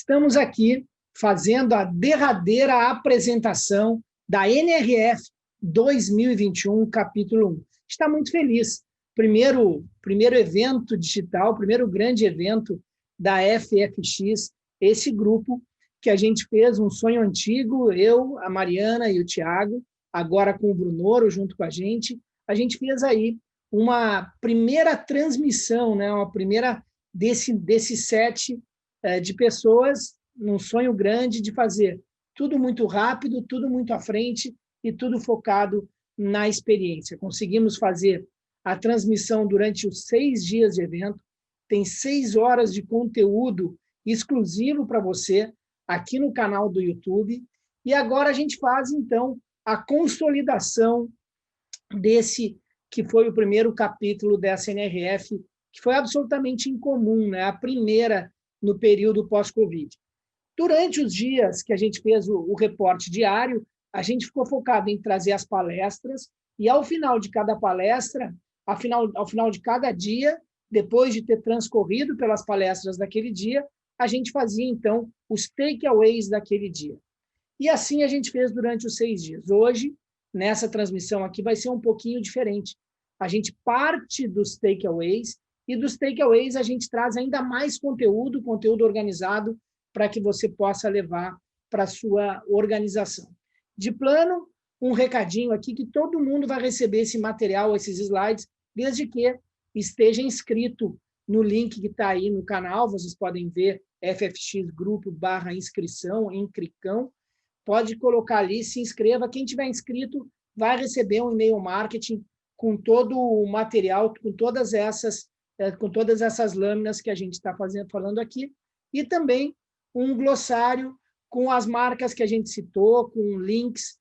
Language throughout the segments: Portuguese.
Estamos aqui fazendo a derradeira apresentação da NRF 2021, capítulo 1. Está muito feliz. Primeiro evento digital, primeiro grande evento da FFX, esse grupo que a gente fez um sonho antigo, eu, a Mariana e o Thiago, agora com o Brunoro junto com a gente fez aí uma primeira transmissão, né? Uma primeira desse set de pessoas num sonho grande de fazer tudo muito rápido, tudo muito à frente e tudo focado na experiência. Conseguimos fazer a transmissão durante os 6 dias de evento, tem 6 horas de conteúdo exclusivo para você aqui no canal do YouTube, e agora a gente faz, então, a consolidação desse que foi o primeiro capítulo dessa NRF, que foi absolutamente incomum, né? A primeira no período pós-Covid. Durante os dias que a gente fez o reporte diário, a gente ficou focado em trazer as palestras, e ao final de cada palestra, ao final de cada dia, depois de ter transcorrido pelas palestras daquele dia, a gente fazia, então, os takeaways daquele dia. E assim a gente fez durante os 6 dias. Hoje, nessa transmissão aqui, vai ser um pouquinho diferente. A gente parte dos takeaways, e dos takeaways a gente traz ainda mais conteúdo organizado, para que você possa levar para a sua organização. De plano, um recadinho aqui, que todo mundo vai receber esse material, esses slides, desde que esteja inscrito no link que está aí no canal. Vocês podem ver FFX Grupo/inscrição, em Cricão. Pode colocar ali, se inscreva. Quem tiver inscrito vai receber um e-mail marketing com todo o material, com todas essas lâminas que a gente está falando aqui, e também um glossário com as marcas que a gente citou, com links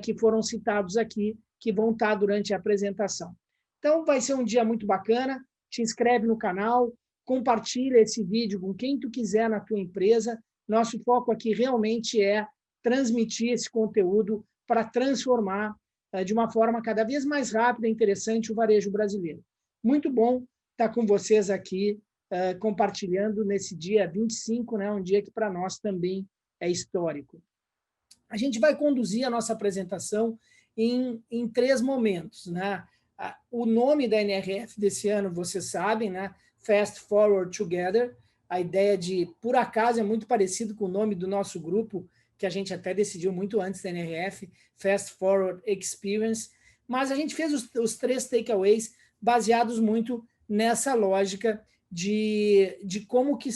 que foram citados aqui, que vão estar durante a apresentação. Então, vai ser um dia muito bacana. Te inscreve no canal, compartilha esse vídeo com quem tu quiser na tua empresa. Nosso foco aqui realmente é transmitir esse conteúdo para transformar de uma forma cada vez mais rápida e interessante o varejo brasileiro. Muito bom estar com vocês aqui, compartilhando nesse dia 25, né, um dia que para nós também é histórico. A gente vai conduzir a nossa apresentação em 3 momentos, né? O nome da NRF desse ano, vocês sabem, né? Fast Forward Together. A ideia de, por acaso, é muito parecido com o nome do nosso grupo, que a gente até decidiu muito antes da NRF, Fast Forward Experience, mas a gente fez os 3 takeaways baseados muito nessa lógica de como que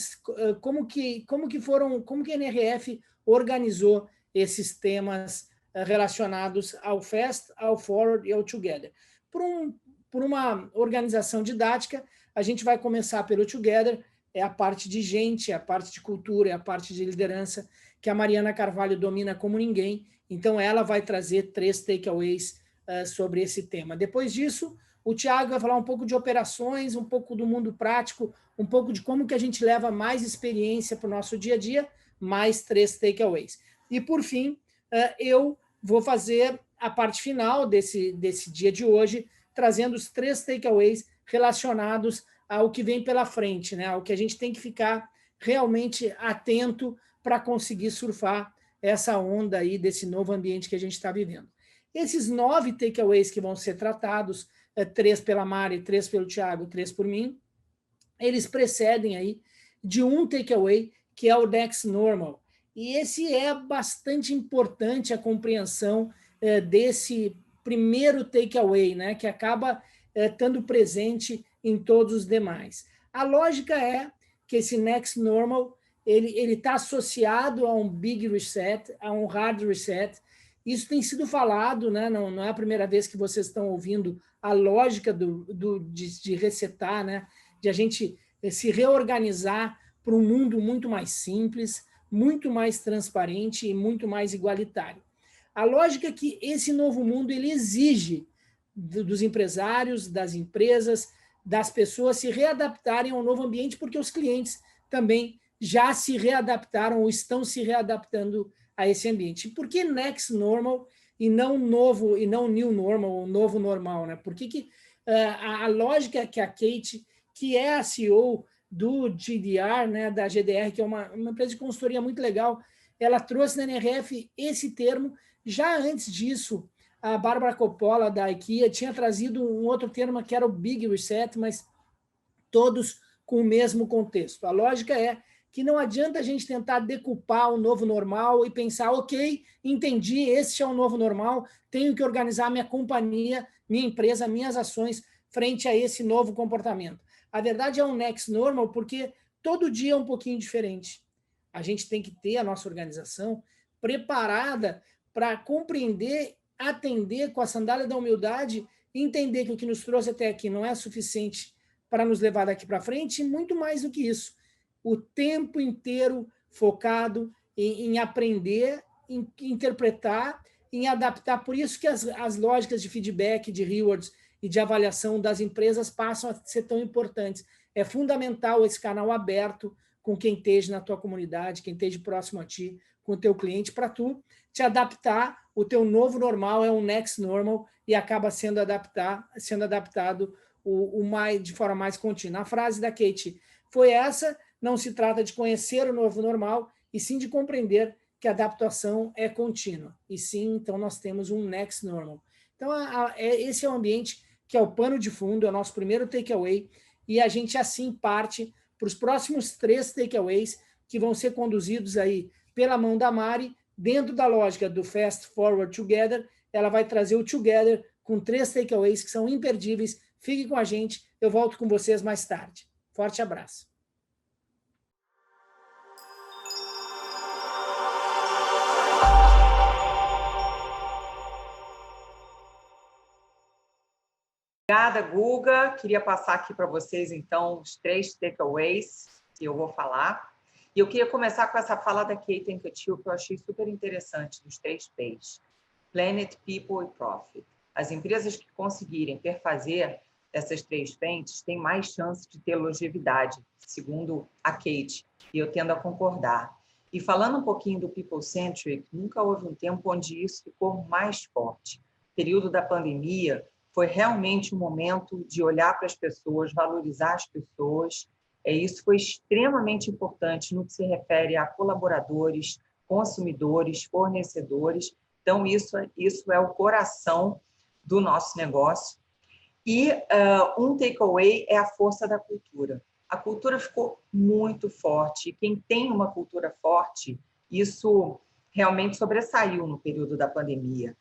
a NRF organizou esses temas relacionados ao Fast, ao Forward e ao Together. Por uma organização didática, a gente vai começar pelo Together, é a parte de gente, é a parte de cultura, é a parte de liderança, que a Mariana Carvalho domina como ninguém, então ela vai trazer 3 takeaways sobre esse tema. Depois disso, o Thiago vai falar um pouco de operações, um pouco do mundo prático, um pouco de como que a gente leva mais experiência para o nosso dia a dia, mais 3 takeaways. E, por fim, eu vou fazer a parte final desse dia de hoje, trazendo os 3 takeaways relacionados ao que vem pela frente, né? Ao que a gente tem que ficar realmente atento para conseguir surfar essa onda aí desse novo ambiente que a gente está vivendo. Esses 9 takeaways que vão ser tratados, 3 pela Mari, 3 pelo Thiago, 3 por mim, eles precedem aí de um takeaway, que é o Next Normal. E esse é bastante importante, a compreensão desse primeiro takeaway, né, que acaba estando presente em todos os demais. A lógica é que esse Next Normal ele está associado a um Big Reset, a um Hard Reset. Isso tem sido falado, né? Não é a primeira vez que vocês estão ouvindo a lógica de resetar, né? De a gente se reorganizar para um mundo muito mais simples, muito mais transparente e muito mais igualitário. A lógica é que esse novo mundo ele exige dos empresários, das empresas, das pessoas se readaptarem ao novo ambiente, porque os clientes também já se readaptaram ou estão se readaptando a esse ambiente. Por que Next Normal e não novo, e não New Normal, ou novo normal, né? Por que a lógica que a Kate, que é a CEO do GDR, né, da GDR, que é uma empresa de consultoria muito legal, ela trouxe na NRF esse termo. Já antes disso, a Bárbara Coppola, da IKEA, tinha trazido um outro termo que era o Big Reset, mas todos com o mesmo contexto. A lógica é que não adianta a gente tentar decupar o novo normal e pensar, ok, entendi, esse é o novo normal, tenho que organizar minha companhia, minha empresa, minhas ações frente a esse novo comportamento. A verdade é um next normal porque todo dia é um pouquinho diferente. A gente tem que ter a nossa organização preparada para compreender, atender com a sandália da humildade, entender que o que nos trouxe até aqui não é suficiente para nos levar daqui para frente, e muito mais do que isso. O tempo inteiro focado em aprender, em interpretar, em adaptar. Por isso que as lógicas de feedback, de rewards e de avaliação das empresas passam a ser tão importantes. É fundamental esse canal aberto com quem esteja na tua comunidade, quem esteja próximo a ti, com o teu cliente, para tu te adaptar. O teu novo normal é um next normal e acaba sendo adaptado de forma mais contínua. A frase da Kate foi essa: não se trata de conhecer o novo normal, e sim de compreender que a adaptação é contínua. E sim, então nós temos um next normal. Então, esse é o ambiente que é o pano de fundo, é o nosso primeiro takeaway, e a gente assim parte para os próximos 3 takeaways que vão ser conduzidos aí pela mão da Mari, dentro da lógica do Fast Forward Together. Ela vai trazer o Together com 3 takeaways que são imperdíveis. Fique com a gente, eu volto com vocês mais tarde. Forte abraço. Obrigada, Guga. Queria passar aqui para vocês, então, os 3 takeaways que eu vou falar. E eu queria começar com essa fala da Kate Encatil, que eu achei super interessante, dos 3 P's. Planet, People e Profit. As empresas que conseguirem perfazer essas 3 frentes têm mais chance de ter longevidade, segundo a Kate, e eu tendo a concordar. E falando um pouquinho do People-Centric, nunca houve um tempo onde isso ficou mais forte. O período da pandemia foi realmente um momento de olhar para as pessoas, valorizar as pessoas. Isso foi extremamente importante no que se refere a colaboradores, consumidores, fornecedores. Então, isso é o coração do nosso negócio. E um takeaway é a força da cultura. A cultura ficou muito forte. Quem tem uma cultura forte, isso realmente sobressaiu no período da pandemia.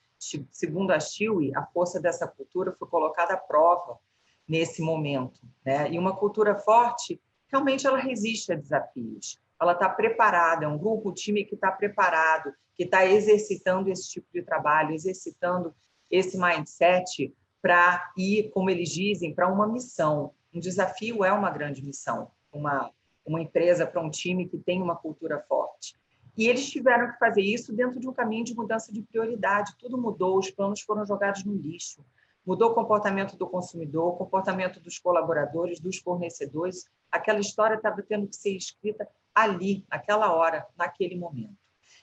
Segundo a Chewy, a força dessa cultura foi colocada à prova nesse momento, né? E uma cultura forte, realmente ela resiste a desafios. Ela está preparada, é um grupo, um time que está preparado, que está exercitando esse tipo de trabalho, exercitando esse mindset para ir, como eles dizem, para uma missão. Um desafio é uma grande missão, uma empresa para um time que tem uma cultura forte. E eles tiveram que fazer isso dentro de um caminho de mudança de prioridade. Tudo mudou, os planos foram jogados no lixo. Mudou o comportamento do consumidor, o comportamento dos colaboradores, dos fornecedores. Aquela história estava tendo que ser escrita ali, naquela hora, naquele momento.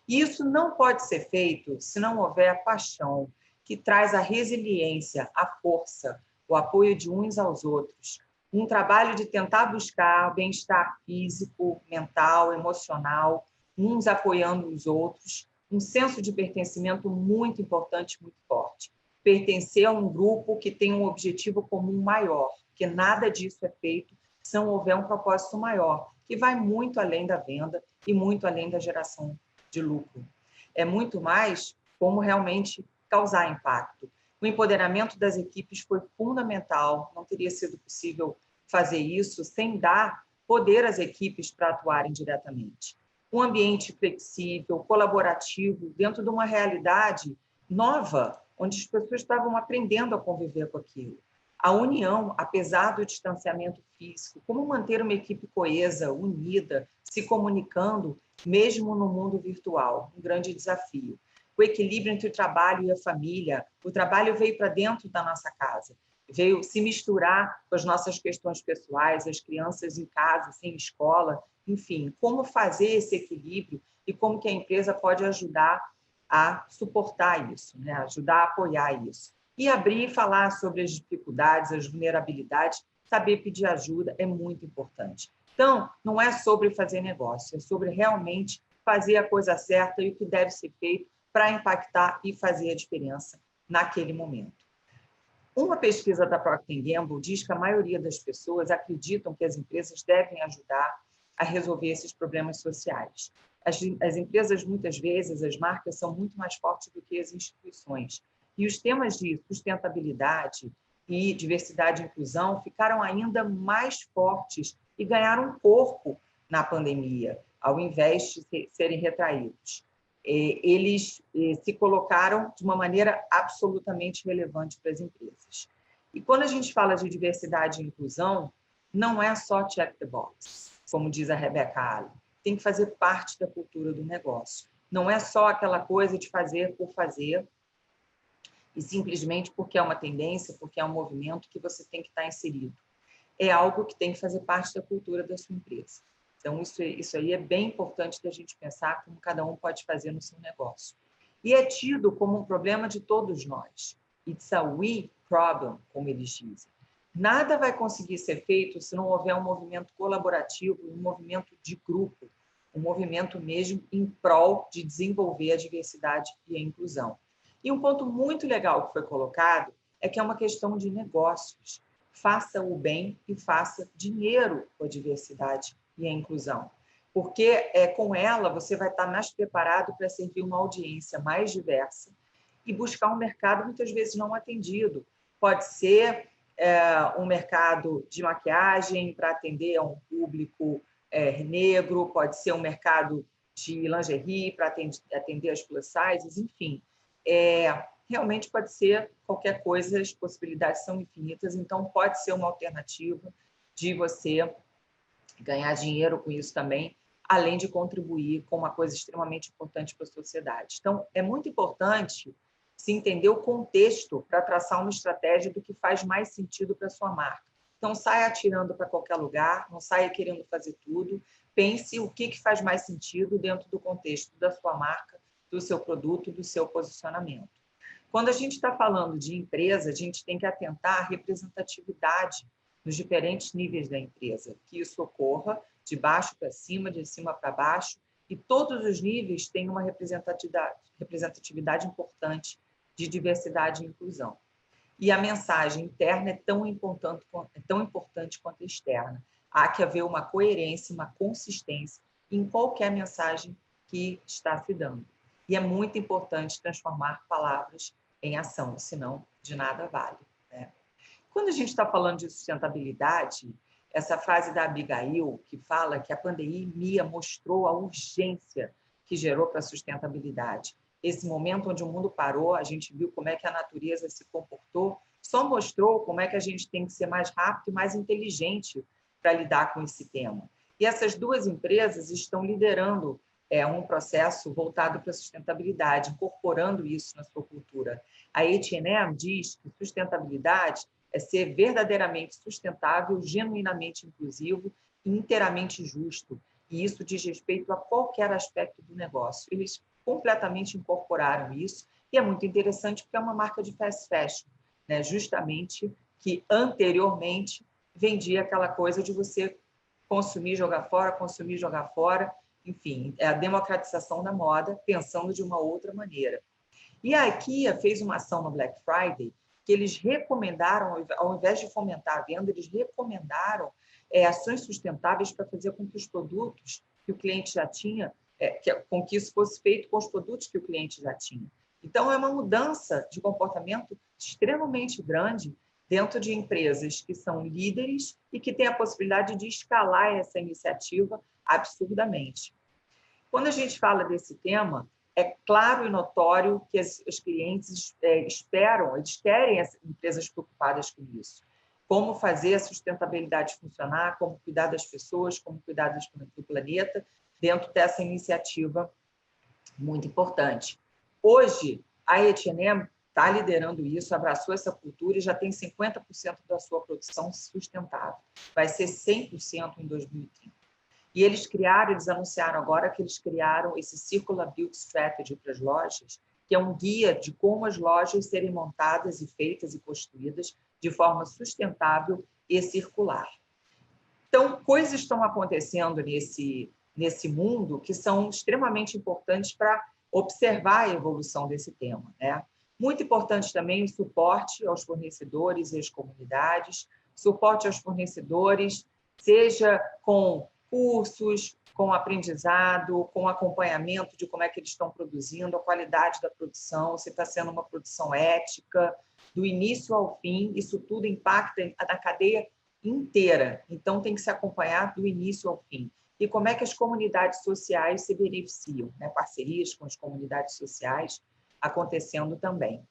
E isso não pode ser feito se não houver a paixão, que traz a resiliência, a força, o apoio de uns aos outros. Um trabalho de tentar buscar bem-estar físico, mental, emocional, uns apoiando os outros, um senso de pertencimento muito importante, muito forte. Pertencer a um grupo que tem um objetivo comum maior, porque nada disso é feito se não houver um propósito maior, que vai muito além da venda e muito além da geração de lucro. É muito mais como realmente causar impacto. O empoderamento das equipes foi fundamental, não teria sido possível fazer isso sem dar poder às equipes para atuarem diretamente. Um ambiente flexível, colaborativo, dentro de uma realidade nova, onde as pessoas estavam aprendendo a conviver com aquilo. A união, apesar do distanciamento físico, como manter uma equipe coesa, unida, se comunicando, mesmo no mundo virtual, um grande desafio. O equilíbrio entre o trabalho e a família. O trabalho veio para dentro da nossa casa, veio se misturar com as nossas questões pessoais, as crianças em casa, sem escola, enfim, como fazer esse equilíbrio e como que a empresa pode ajudar a suportar isso, né? Ajudar a apoiar isso. E abrir e falar sobre as dificuldades, as vulnerabilidades, saber pedir ajuda é muito importante. Então, não é sobre fazer negócio, é sobre realmente fazer a coisa certa e o que deve ser feito para impactar e fazer a diferença naquele momento. Uma pesquisa da Procter & Gamble diz que a maioria das pessoas acreditam que as empresas devem ajudar a resolver esses problemas sociais. As empresas, muitas vezes, as marcas são muito mais fortes do que as instituições. E os temas de sustentabilidade e diversidade e inclusão ficaram ainda mais fortes e ganharam corpo na pandemia, ao invés de serem retraídos. Eles se colocaram de uma maneira absolutamente relevante para as empresas. E quando a gente fala de diversidade e inclusão, não é só check the box, como diz a Rebecca Allen. Tem que fazer parte da cultura do negócio. Não é só aquela coisa de fazer por fazer e simplesmente porque é uma tendência, porque é um movimento que você tem que estar inserido. É algo que tem que fazer parte da cultura da sua empresa. Então, isso aí é bem importante da gente pensar como cada um pode fazer no seu negócio. E é tido como um problema de todos nós. It's a we problem, como eles dizem. Nada vai conseguir ser feito se não houver um movimento colaborativo, um movimento de grupo, um movimento mesmo em prol de desenvolver a diversidade e a inclusão. E um ponto muito legal que foi colocado é que é uma questão de negócios. Faça o bem e faça dinheiro com a diversidade e a inclusão. Porque com ela você vai estar mais preparado para servir uma audiência mais diversa e buscar um mercado muitas vezes não atendido. Pode ser um mercado de maquiagem para atender a um público negro, pode ser um mercado de lingerie para atender as plus sizes, enfim. Realmente pode ser qualquer coisa, as possibilidades são infinitas, então pode ser uma alternativa de você ganhar dinheiro com isso também, além de contribuir com uma coisa extremamente importante para a sociedade. Então, é muito importante se entender o contexto para traçar uma estratégia do que faz mais sentido para a sua marca. Então, saia atirando para qualquer lugar, não saia querendo fazer tudo, pense o que faz mais sentido dentro do contexto da sua marca, do seu produto, do seu posicionamento. Quando a gente está falando de empresa, a gente tem que atentar à representatividade nos diferentes níveis da empresa, que isso ocorra de baixo para cima, de cima para baixo, e todos os níveis têm uma representatividade importante de diversidade e inclusão. E a mensagem interna é tão importante quanto a externa. Há que haver uma coerência, uma consistência em qualquer mensagem que está se dando. E é muito importante transformar palavras em ação, senão de nada vale, né? Quando a gente está falando de sustentabilidade, essa frase da Abigail, que fala que a pandemia mostrou a urgência que gerou para a sustentabilidade. Esse momento onde o mundo parou, a gente viu como é que a natureza se comportou, só mostrou como é que a gente tem que ser mais rápido e mais inteligente para lidar com esse tema. E essas duas empresas estão liderando um processo voltado para a sustentabilidade, incorporando isso na sua cultura. A H&M diz que sustentabilidade é ser verdadeiramente sustentável, genuinamente inclusivo e inteiramente justo. E isso diz respeito a qualquer aspecto do negócio. Eles completamente incorporaram isso e é muito interessante porque é uma marca de fast fashion, né? Justamente que anteriormente vendia aquela coisa de você consumir, jogar fora, enfim, é a democratização da moda, pensando de uma outra maneira. E a IKEA fez uma ação no Black Friday que eles recomendaram, ao invés de fomentar a venda, eles recomendaram ações sustentáveis para fazer com que os produtos que o cliente já tinha, com que isso fosse feito com os produtos que o cliente já tinha. Então, é uma mudança de comportamento extremamente grande dentro de empresas que são líderes e que têm a possibilidade de escalar essa iniciativa absurdamente. Quando a gente fala desse tema, é claro e notório que os clientes esperam, eles querem as empresas preocupadas com isso. Como fazer a sustentabilidade funcionar, como cuidar das pessoas, como cuidar do planeta, dentro dessa iniciativa muito importante. Hoje, a H&M está liderando isso, abraçou essa cultura e já tem 50% da sua produção sustentável. Vai ser 100% em 2030. E eles anunciaram agora que eles criaram esse Circular Build Strategy para as lojas, que é um guia de como as lojas serem montadas e feitas e construídas de forma sustentável e circular. Então, coisas estão acontecendo nesse mundo que são extremamente importantes para observar a evolução desse tema, né? Muito importante também o suporte aos fornecedores e às comunidades, suporte aos fornecedores, seja com cursos, com aprendizado, com acompanhamento de como é que eles estão produzindo, a qualidade da produção, se está sendo uma produção ética, do início ao fim, isso tudo impacta na cadeia inteira, então tem que se acompanhar do início ao fim. E como é que as comunidades sociais se beneficiam, né? Parcerias com as comunidades sociais acontecendo também.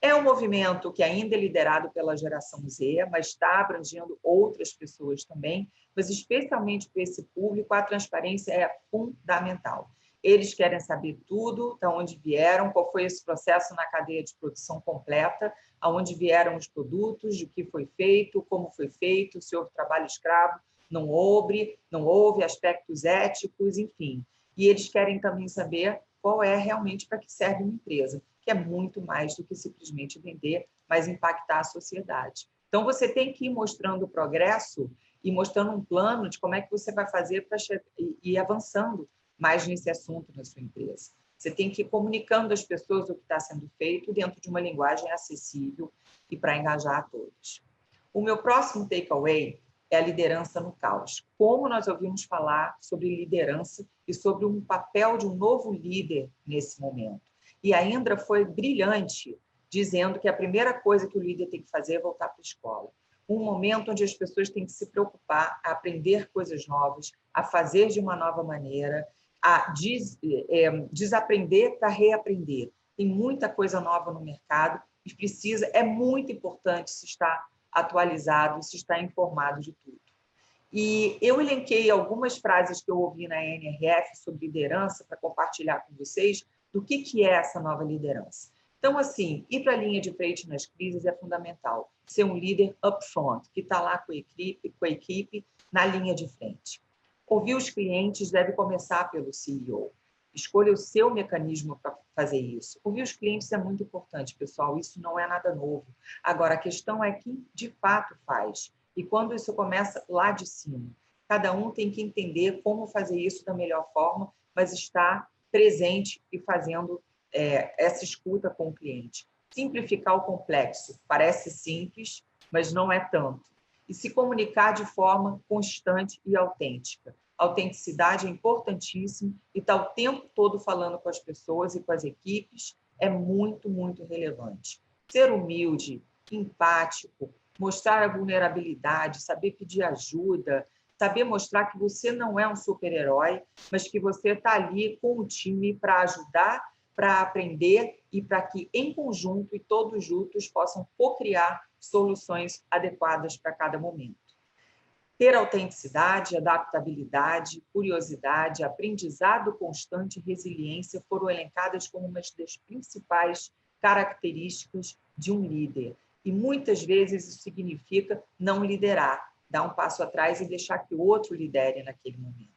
É um movimento que ainda é liderado pela geração Z, mas está abrangendo outras pessoas também, mas especialmente para esse público, a transparência é fundamental. Eles querem saber tudo, de onde vieram, qual foi esse processo na cadeia de produção completa, aonde vieram os produtos, de que foi feito, como foi feito, se houve trabalho escravo, não houve aspectos éticos, enfim. E eles querem também saber qual é realmente para que serve uma empresa, que é muito mais do que simplesmente vender, mas impactar a sociedade. Então, você tem que ir mostrando o progresso e mostrando um plano de como é que você vai fazer para ir avançando mais nesse assunto na sua empresa. Você tem que ir comunicando às pessoas o que está sendo feito dentro de uma linguagem acessível e para engajar a todos. O meu próximo takeaway é a liderança no caos. Como nós ouvimos falar sobre liderança e sobre um papel de um novo líder nesse momento. E a Indra foi brilhante, dizendo que a primeira coisa que o líder tem que fazer é voltar para a escola. Um momento onde as pessoas têm que se preocupar a aprender coisas novas, a fazer de uma nova maneira, a desaprender para reaprender. Tem muita coisa nova no mercado e é muito importante se estar atualizado, se estar informado de tudo. E eu elenquei algumas frases que eu ouvi na NRF sobre liderança para compartilhar com vocês do que é essa nova liderança. Então, assim, ir para a linha de frente nas crises é fundamental. Ser um líder upfront, que está lá com a equipe na linha de frente. Ouvir os clientes deve começar pelo CEO. Escolha o seu mecanismo para fazer isso. Ouvir os clientes é muito importante, pessoal. Isso não é nada novo. Agora, a questão é quem de fato faz. E quando isso começa lá de cima. Cada um tem que entender como fazer isso da melhor forma, mas estar presente e fazendo essa escuta com o cliente. Simplificar o complexo. Parece simples, mas não é tanto. E se comunicar de forma constante e autêntica. Autenticidade é importantíssimo e estar o tempo todo falando com as pessoas e com as equipes é muito, muito relevante. Ser humilde, empático, mostrar a vulnerabilidade, saber pedir ajuda, saber mostrar que você não é um super-herói, mas que você está ali com o time para ajudar, para aprender e para que, em conjunto e todos juntos, possam co-criar soluções adequadas para cada momento. Ter autenticidade, adaptabilidade, curiosidade, aprendizado constante e resiliência foram elencadas como uma das principais características de um líder. E muitas vezes isso significa não liderar, dar um passo atrás e deixar que o outro lidere naquele momento.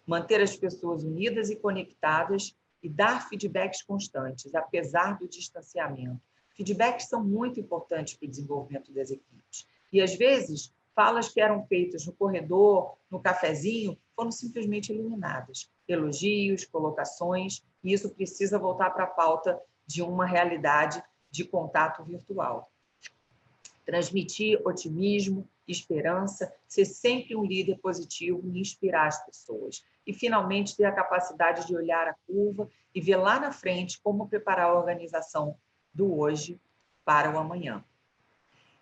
Manter as pessoas unidas e conectadas e dar feedbacks constantes, apesar do distanciamento. Feedbacks são muito importantes para o desenvolvimento das equipes. E, às vezes, falas que eram feitas no corredor, no cafezinho, foram simplesmente eliminadas. Elogios, colocações, e isso precisa voltar para a pauta de uma realidade de contato virtual. Transmitir otimismo, esperança, ser sempre um líder positivo e inspirar as pessoas. E, finalmente, ter a capacidade de olhar a curva e ver lá na frente como preparar a organização do hoje para o amanhã.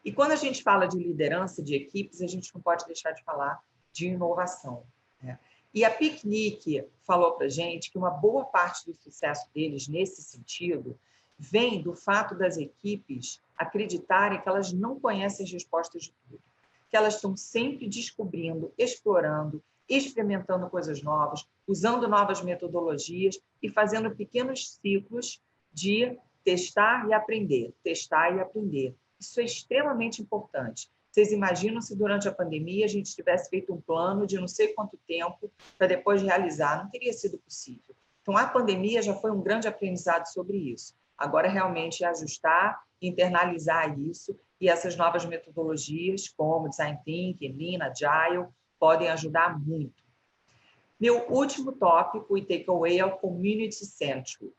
E quando a gente fala de liderança de equipes, a gente não pode deixar de falar de inovação, né? E a Picnic falou para a gente que uma boa parte do sucesso deles nesse sentido vem do fato das equipes acreditarem que elas não conhecem as respostas de tudo, que elas estão sempre descobrindo, explorando, experimentando coisas novas, usando novas metodologias e fazendo pequenos ciclos de testar e aprender, testar e aprender. Isso é extremamente importante. Vocês imaginam se durante a pandemia a gente tivesse feito um plano de não sei quanto tempo para depois realizar? Não teria sido possível. Então, a pandemia já foi um grande aprendizado sobre isso. Agora, realmente, é ajustar, internalizar isso e essas novas metodologias, como Design Thinking, Lean, Agile, podem ajudar muito. Meu último tópico e takeaway é o Community Central.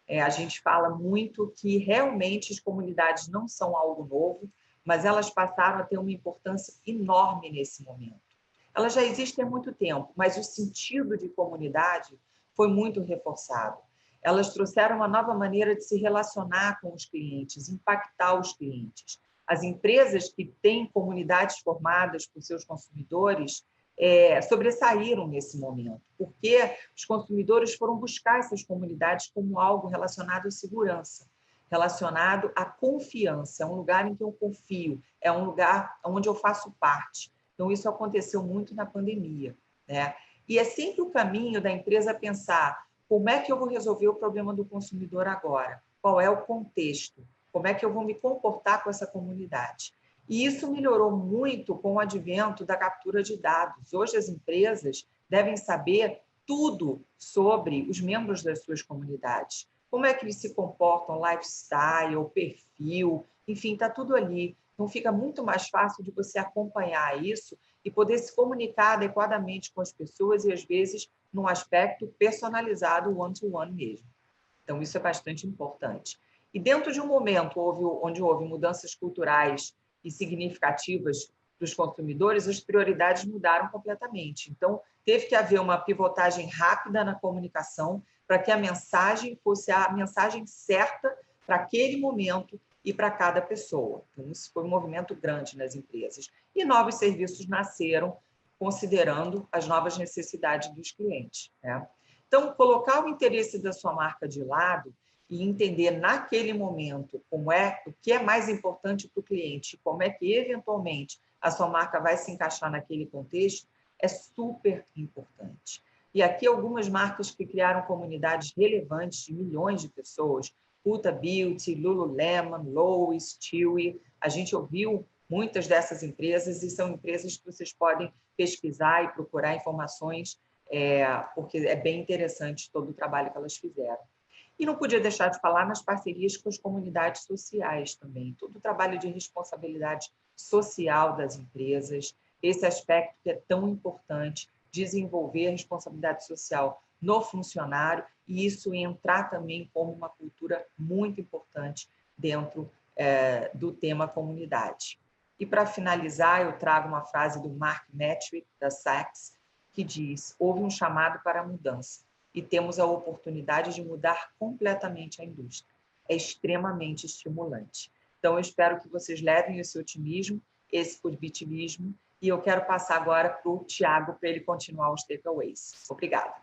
A gente fala muito que realmente as comunidades não são algo novo, mas elas passaram a ter uma importância enorme nesse momento. Elas já existem há muito tempo, mas o sentido de comunidade foi muito reforçado. Elas trouxeram uma nova maneira de se relacionar com os clientes, impactar os clientes. As empresas que têm comunidades formadas por seus consumidores sobressaíram nesse momento, porque os consumidores foram buscar essas comunidades como algo relacionado à segurança, relacionado à confiança. É um lugar em que eu confio, é um lugar onde eu faço parte. Então, isso aconteceu muito na pandemia, né? E é sempre o caminho da empresa pensar como é que eu vou resolver o problema do consumidor agora? Qual é o contexto? Como é que eu vou me comportar com essa comunidade? E isso melhorou muito com o advento da captura de dados. Hoje, as empresas devem saber tudo sobre os membros das suas comunidades. Como é que eles se comportam, lifestyle, perfil, enfim, está tudo ali. Então, fica muito mais fácil de você acompanhar isso e poder se comunicar adequadamente com as pessoas e, às vezes, num aspecto personalizado, one-to-one mesmo. Então, isso é bastante importante. E dentro de um momento onde houve mudanças culturais e significativas dos consumidores, as prioridades mudaram completamente. Então, teve que haver uma pivotagem rápida na comunicação para que a mensagem fosse a mensagem certa para aquele momento e para cada pessoa. Então, isso foi um movimento grande nas empresas. E novos serviços nasceram, considerando as novas necessidades dos clientes, né? Então, colocar o interesse da sua marca de lado e entender naquele momento o que é mais importante para o cliente, como é que, eventualmente, a sua marca vai se encaixar naquele contexto, é super importante. E aqui algumas marcas que criaram comunidades relevantes de milhões de pessoas, Ulta Beauty, Lululemon, Lowe's, Chewy, a gente ouviu muitas dessas empresas e são empresas que vocês podem pesquisar e procurar informações, porque é bem interessante todo o trabalho que elas fizeram. E não podia deixar de falar nas parcerias com as comunidades sociais também, todo o trabalho de responsabilidade social das empresas, esse aspecto que é tão importante, desenvolver a responsabilidade social no funcionário e isso entrar também como uma cultura muito importante dentro do tema comunidade. E, para finalizar, eu trago uma frase do Mark Metrick, da Saks, que diz: houve um chamado para a mudança e temos a oportunidade de mudar completamente a indústria. É extremamente estimulante. Então, eu espero que vocês levem esse otimismo, esse positivismo, e eu quero passar agora para o Thiago para ele continuar os takeaways. Obrigada.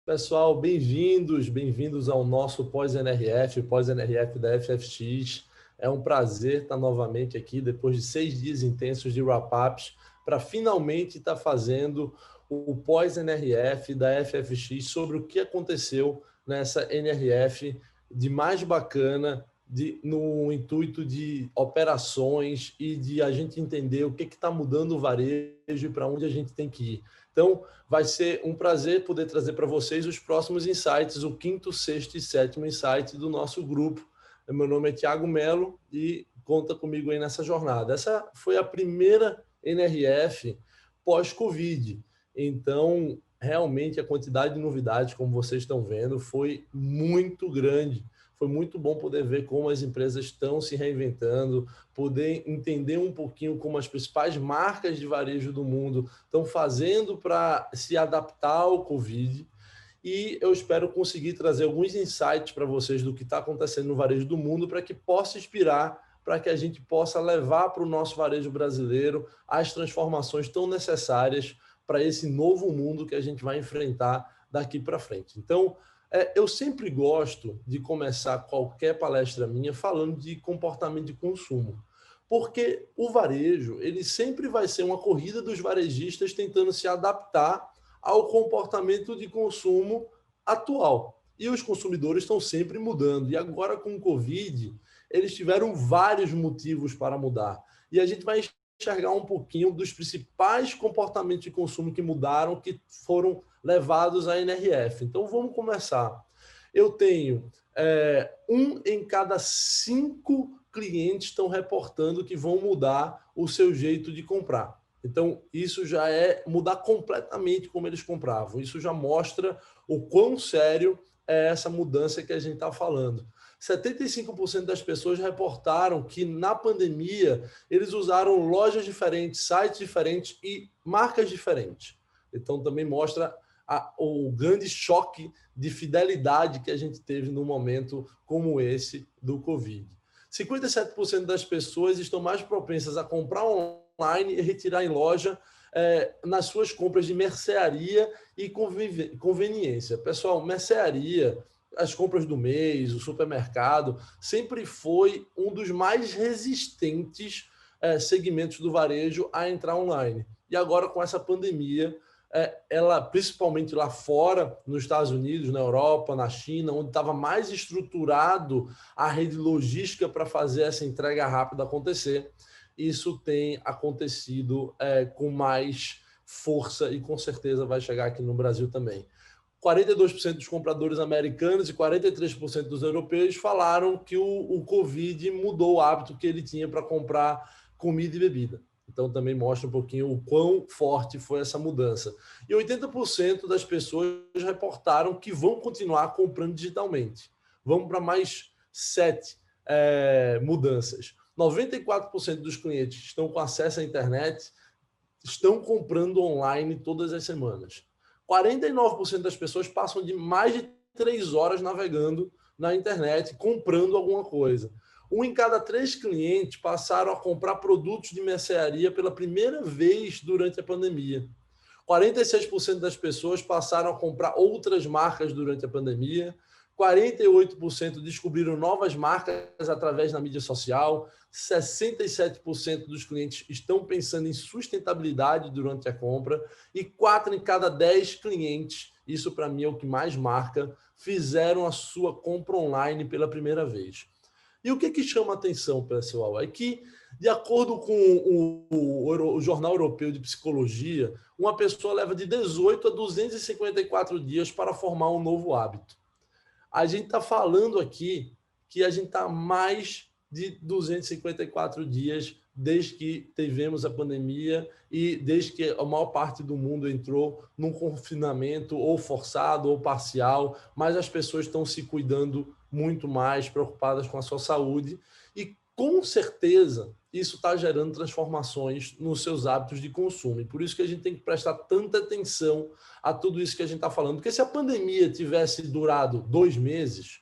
Pessoal, bem-vindos ao nosso pós-NRF da FFX. É um prazer estar novamente aqui, depois de 6 dias intensos de wrap-ups, para finalmente estar fazendo o pós-NRF da FFX sobre o que aconteceu nessa NRF de mais bacana, no intuito de operações e de a gente entender o que está mudando o varejo e para onde a gente tem que ir. Então, vai ser um prazer poder trazer para vocês os próximos insights, o 5º, 6º e 7º insight do nosso grupo. Meu nome é Thiago Melo e conta comigo aí nessa jornada. Essa foi a primeira NRF pós-Covid. Então, realmente, a quantidade de novidades, como vocês estão vendo, foi muito grande. Foi muito bom poder ver como as empresas estão se reinventando, poder entender um pouquinho como as principais marcas de varejo do mundo estão fazendo para se adaptar ao Covid. E eu espero conseguir trazer alguns insights para vocês do que está acontecendo no varejo do mundo para que possa inspirar, para que a gente possa levar para o nosso varejo brasileiro as transformações tão necessárias para esse novo mundo que a gente vai enfrentar daqui para frente. Então, eu sempre gosto de começar qualquer palestra minha falando de comportamento de consumo, porque o varejo ele sempre vai ser uma corrida dos varejistas tentando se adaptar ao comportamento de consumo atual. E os consumidores estão sempre mudando. E agora, com o Covid, eles tiveram vários motivos para mudar. E a gente vai enxergar um pouquinho dos principais comportamentos de consumo que mudaram, que foram levados à NRF. Então, vamos começar. Eu tenho 1 em cada 5 clientes estão reportando que vão mudar o seu jeito de comprar. Então, isso já é mudar completamente como eles compravam. Isso já mostra o quão sério é essa mudança que a gente está falando. 75% das pessoas reportaram que na pandemia eles usaram lojas diferentes, sites diferentes e marcas diferentes. Então, também mostra o grande choque de fidelidade que a gente teve num momento como esse do Covid. 57% das pessoas estão mais propensas a comprar online e retirar em loja nas suas compras de mercearia e conveniência. Pessoal, mercearia, as compras do mês, o supermercado, sempre foi um dos mais resistentes segmentos do varejo a entrar online. E agora, com essa pandemia, ela, principalmente lá fora, nos Estados Unidos, na Europa, na China, onde estava mais estruturado a rede logística para fazer essa entrega rápida acontecer, isso tem acontecido com mais força e com certeza vai chegar aqui no Brasil também. 42% dos compradores americanos e 43% dos europeus falaram que o Covid mudou o hábito que ele tinha para comprar comida e bebida. Então, também mostra um pouquinho o quão forte foi essa mudança. E 80% das pessoas reportaram que vão continuar comprando digitalmente. Vamos para mais 7 mudanças. 94% dos clientes que estão com acesso à internet estão comprando online todas as semanas. 49% das pessoas passam de mais de 3 horas navegando na internet, comprando alguma coisa. 1 em cada 3 clientes passaram a comprar produtos de mercearia pela primeira vez durante a pandemia. 46% das pessoas passaram a comprar outras marcas durante a pandemia. 48% descobriram novas marcas através da mídia social. 67% dos clientes estão pensando em sustentabilidade durante a compra. E 4 em cada 10 clientes, isso para mim é o que mais marca, fizeram a sua compra online pela primeira vez. E o que chama a atenção, pessoal, é que, de acordo com o Jornal Europeu de Psicologia, uma pessoa leva de 18 a 254 dias para formar um novo hábito. A gente está falando aqui que a gente está mais de 254 dias desde que tivemos a pandemia e desde que a maior parte do mundo entrou num confinamento ou forçado ou parcial, mas as pessoas estão se cuidando muito mais, preocupadas com a sua saúde e, com certeza, isso está gerando transformações nos seus hábitos de consumo. E por isso que a gente tem que prestar tanta atenção a tudo isso que a gente está falando. Porque se a pandemia tivesse durado 2 meses,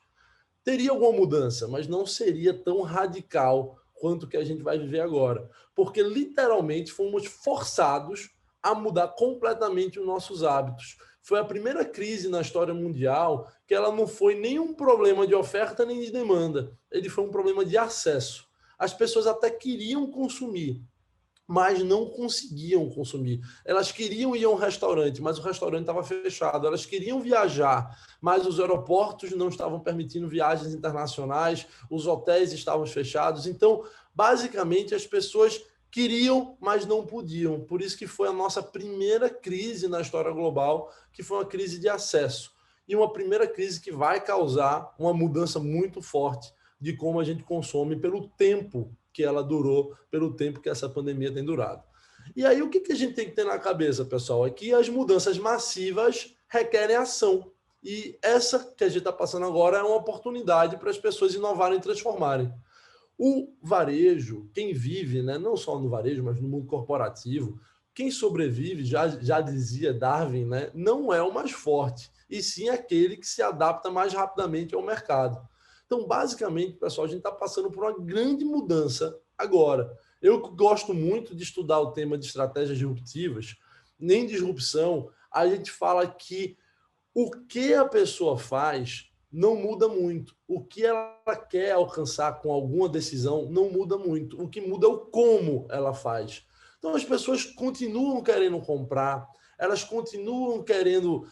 teria alguma mudança, mas não seria tão radical quanto que a gente vai viver agora. Porque, literalmente, fomos forçados a mudar completamente os nossos hábitos. Foi a primeira crise na história mundial que ela não foi nenhum problema de oferta nem de demanda. Ele foi um problema de acesso. As pessoas até queriam consumir, mas não conseguiam consumir. Elas queriam ir a um restaurante, mas o restaurante estava fechado. Elas queriam viajar, mas os aeroportos não estavam permitindo viagens internacionais, os hotéis estavam fechados. Então, basicamente, as pessoas queriam, mas não podiam. Por isso que foi a nossa primeira crise na história global, que foi uma crise de acesso. E uma primeira crise que vai causar uma mudança muito forte de como a gente consome pelo tempo que ela durou, pelo tempo que essa pandemia tem durado. E aí o que a gente tem que ter na cabeça, pessoal, é que as mudanças massivas requerem ação. E essa que a gente está passando agora é uma oportunidade para as pessoas inovarem e transformarem. O varejo, quem vive, né, não só no varejo, mas no mundo corporativo, quem sobrevive, já dizia Darwin, né, não é o mais forte, e sim aquele que se adapta mais rapidamente ao mercado. Então, basicamente, pessoal, a gente está passando por uma grande mudança agora. Eu gosto muito de estudar o tema de estratégias disruptivas, nem disrupção, a gente fala que o que a pessoa faz não muda muito. O que ela quer alcançar com alguma decisão não muda muito. O que muda é o como ela faz. Então, as pessoas continuam querendo comprar, elas continuam querendo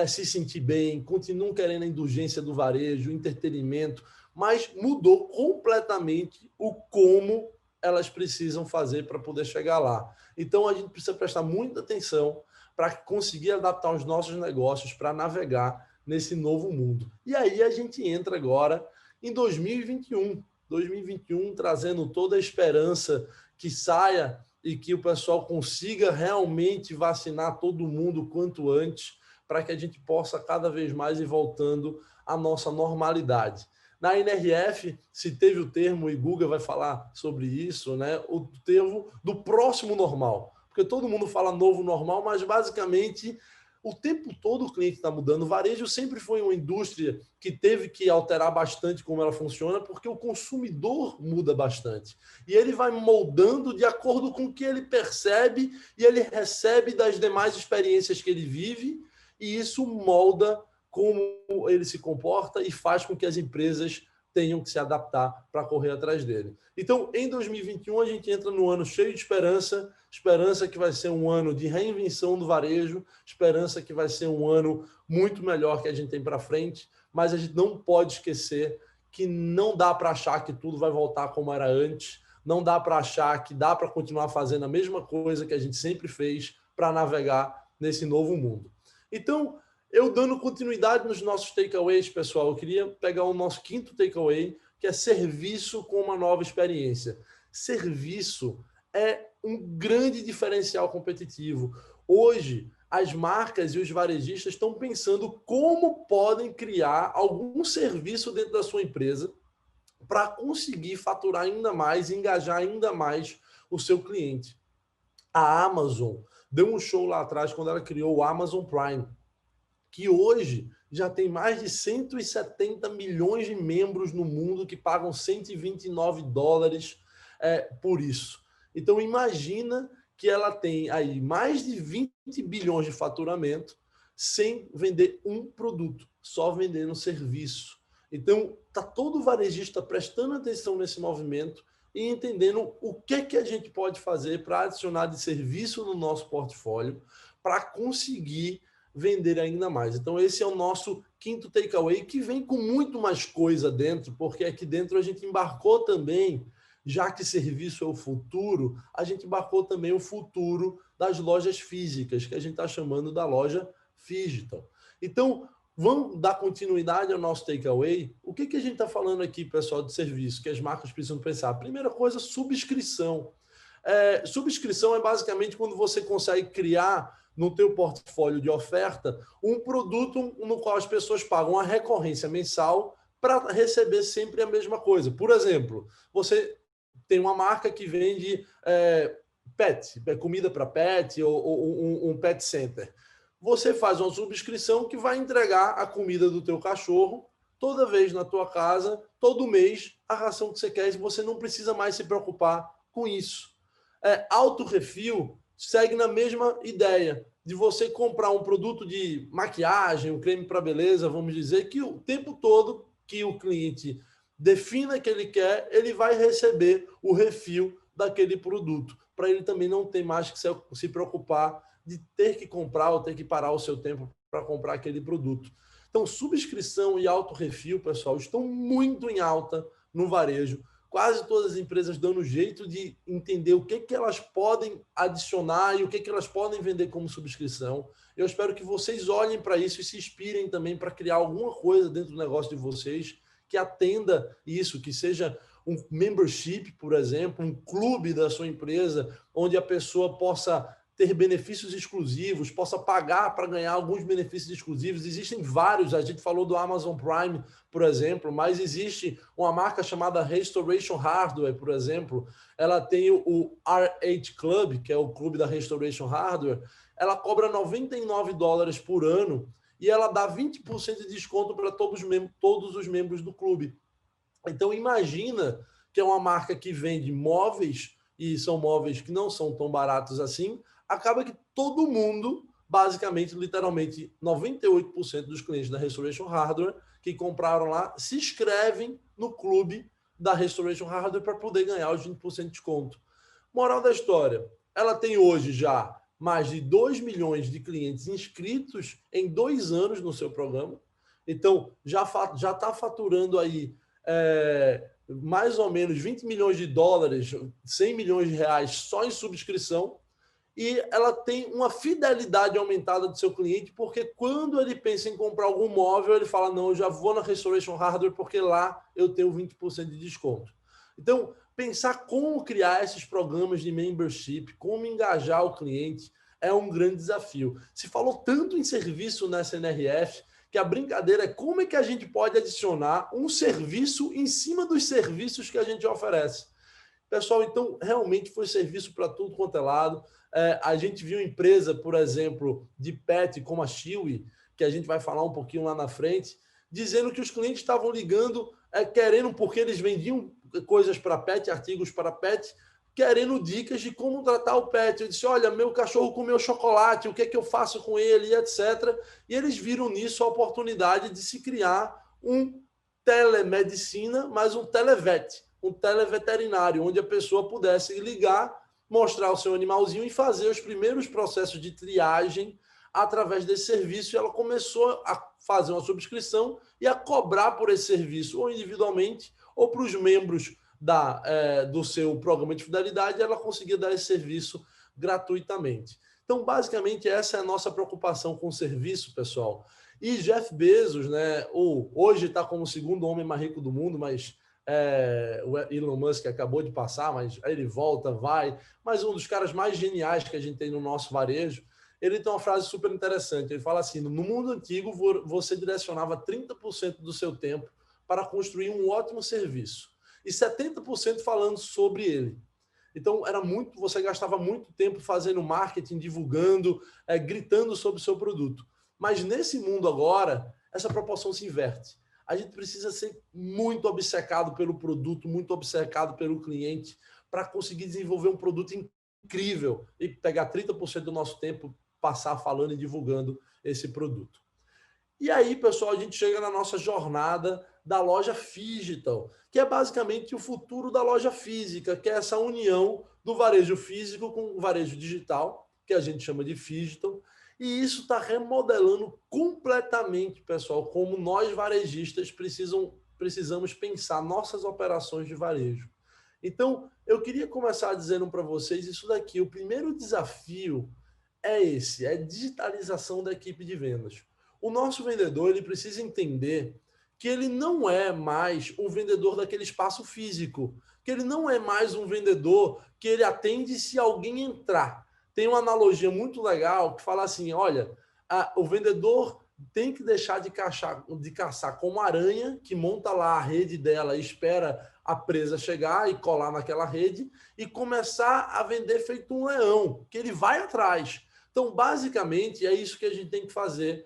se sentir bem, continuam querendo a indulgência do varejo, o entretenimento, mas mudou completamente o como elas precisam fazer para poder chegar lá. Então, a gente precisa prestar muita atenção para conseguir adaptar os nossos negócios para navegar nesse novo mundo. E aí a gente entra agora em 2021. 2021 trazendo toda a esperança que saia e que o pessoal consiga realmente vacinar todo mundo quanto antes, para que a gente possa cada vez mais ir voltando à nossa normalidade. Na NRF, se teve o termo, e Guga vai falar sobre isso, né, o termo do próximo normal. Porque todo mundo fala novo normal, mas basicamente o tempo todo o cliente está mudando. O varejo sempre foi uma indústria que teve que alterar bastante como ela funciona, porque o consumidor muda bastante. E ele vai moldando de acordo com o que ele percebe e ele recebe das demais experiências que ele vive, e isso molda como ele se comporta e faz com que as empresas tenham que se adaptar para correr atrás dele. Então, em 2021, a gente entra no ano cheio de esperança, esperança que vai ser um ano de reinvenção do varejo, esperança que vai ser um ano muito melhor que a gente tem para frente, mas a gente não pode esquecer que não dá para achar que tudo vai voltar como era antes, não dá para achar que dá para continuar fazendo a mesma coisa que a gente sempre fez para navegar nesse novo mundo. Então, eu dando continuidade nos nossos takeaways, pessoal, eu queria pegar o nosso quinto takeaway, que é serviço com uma nova experiência. Serviço é um grande diferencial competitivo. Hoje, as marcas e os varejistas estão pensando como podem criar algum serviço dentro da sua empresa para conseguir faturar ainda mais, engajar ainda mais o seu cliente. A Amazon deu um show lá atrás quando ela criou o Amazon Prime, que hoje já tem mais de 170 milhões de membros no mundo que pagam $129 por isso. Então, imagina que ela tem aí mais de 20 bilhões de faturamento sem vender um produto, só vendendo serviço. Então, está todo varejista prestando atenção nesse movimento e entendendo o que a gente pode fazer para adicionar de serviço no nosso portfólio para conseguir vender ainda mais. Então, esse é o nosso quinto takeaway, que vem com muito mais coisa dentro, porque aqui dentro a gente embarcou também, já que serviço é o futuro, a gente embarcou também o futuro das lojas físicas, que a gente está chamando da loja Phygital. Então, vamos dar continuidade ao nosso takeaway. O que a gente está falando aqui, pessoal, de serviço, que as marcas precisam pensar? Primeira coisa, subscrição. Subscrição é basicamente quando você consegue criar no teu portfólio de oferta um produto no qual as pessoas pagam uma recorrência mensal para receber sempre a mesma coisa. Por exemplo, você tem uma marca que vende pet, comida para pet ou um pet center. Você faz uma subscrição que vai entregar a comida do teu cachorro toda vez na tua casa, todo mês, a ração que você quer, e você não precisa mais se preocupar com isso. Auto-refil segue na mesma ideia de você comprar um produto de maquiagem, um creme para beleza, vamos dizer, que o tempo todo que o cliente defina que ele quer, ele vai receber o refil daquele produto, para ele também não ter mais que se preocupar de ter que comprar ou ter que parar o seu tempo para comprar aquele produto. Então, subscrição e auto-refil, pessoal, estão muito em alta no varejo. Quase todas as empresas dando jeito de entender o que elas podem adicionar e o que elas podem vender como subscrição. Eu espero que vocês olhem para isso e se inspirem também para criar alguma coisa dentro do negócio de vocês que atenda isso, que seja um membership, por exemplo, um clube da sua empresa, onde a pessoa possa ter benefícios exclusivos, possa pagar para ganhar alguns benefícios exclusivos. Existem vários, a gente falou do Amazon Prime, por exemplo, mas existe uma marca chamada Restoration Hardware, por exemplo. Ela tem o RH Club, que é o clube da Restoration Hardware. Ela cobra $99 por ano e ela dá 20% de desconto para todos os membros do clube. Então, imagina que é uma marca que vende móveis, e são móveis que não são tão baratos assim, acaba que todo mundo, basicamente, literalmente, 98% dos clientes da Restoration Hardware que compraram lá se inscrevem no clube da Restoration Hardware para poder ganhar os 20% de desconto. Moral da história, ela tem hoje já mais de 2 milhões de clientes inscritos em 2 anos no seu programa. Então, já está faturando aí mais ou menos 20 milhões de dólares, 100 milhões de reais só em subscrição, e ela tem uma fidelidade aumentada do seu cliente, porque quando ele pensa em comprar algum móvel, ele fala, não, eu já vou na Restoration Hardware, porque lá eu tenho 20% de desconto. Então, pensar como criar esses programas de membership, como engajar o cliente, é um grande desafio. Se falou tanto em serviço nessa NRF, que a brincadeira é como é que a gente pode adicionar um serviço em cima dos serviços que a gente oferece. Pessoal, então, realmente foi serviço para tudo quanto é lado. A gente viu empresa, por exemplo, de pet, como a Chewy, que a gente vai falar um pouquinho lá na frente, dizendo que os clientes estavam ligando, querendo, porque eles vendiam coisas para pet, artigos para pet, querendo dicas de como tratar o pet. Eu disse, olha, meu cachorro comeu chocolate, o que é que eu faço com ele, etc. E eles viram nisso a oportunidade de se criar um telemedicina, mas um televet, um televeterinário, onde a pessoa pudesse ligar, mostrar o seu animalzinho e fazer os primeiros processos de triagem através desse serviço. E ela começou a fazer uma subscrição e a cobrar por esse serviço, ou individualmente, ou para os membros do seu programa de fidelidade, ela conseguia dar esse serviço gratuitamente. Então, basicamente, essa é a nossa preocupação com o serviço, pessoal. E Jeff Bezos, né, hoje está como o segundo homem mais rico do mundo, mas o Elon Musk acabou de passar, mas aí ele volta, vai. Mas um dos caras mais geniais que a gente tem no nosso varejo, ele tem uma frase super interessante. Ele fala assim, no mundo antigo, você direcionava 30% do seu tempo para construir um ótimo serviço e 70% falando sobre ele. Então, você gastava muito tempo fazendo marketing, divulgando, gritando sobre o seu produto. Mas nesse mundo agora, essa proporção se inverte. A gente precisa ser muito obcecado pelo produto, muito obcecado pelo cliente, para conseguir desenvolver um produto incrível e pegar 30% do nosso tempo, passar falando e divulgando esse produto. E aí, pessoal, a gente chega na nossa jornada da loja Phygital, que é basicamente o futuro da loja física, que é essa união do varejo físico com o varejo digital, que a gente chama de Phygital. E isso está remodelando completamente, pessoal, como nós varejistas precisamos pensar nossas operações de varejo. Então, eu queria começar dizendo para vocês isso daqui. O primeiro desafio é a digitalização da equipe de vendas. O nosso vendedor ele precisa entender que ele não é mais um vendedor daquele espaço físico, que ele não é mais um vendedor que ele atende se alguém entrar. Tem uma analogia muito legal que fala assim, olha, o vendedor tem que deixar de caçar como aranha, que monta lá a rede dela e espera a presa chegar e colar naquela rede, e começar a vender feito um leão, que ele vai atrás. Então, basicamente, é isso que a gente tem que fazer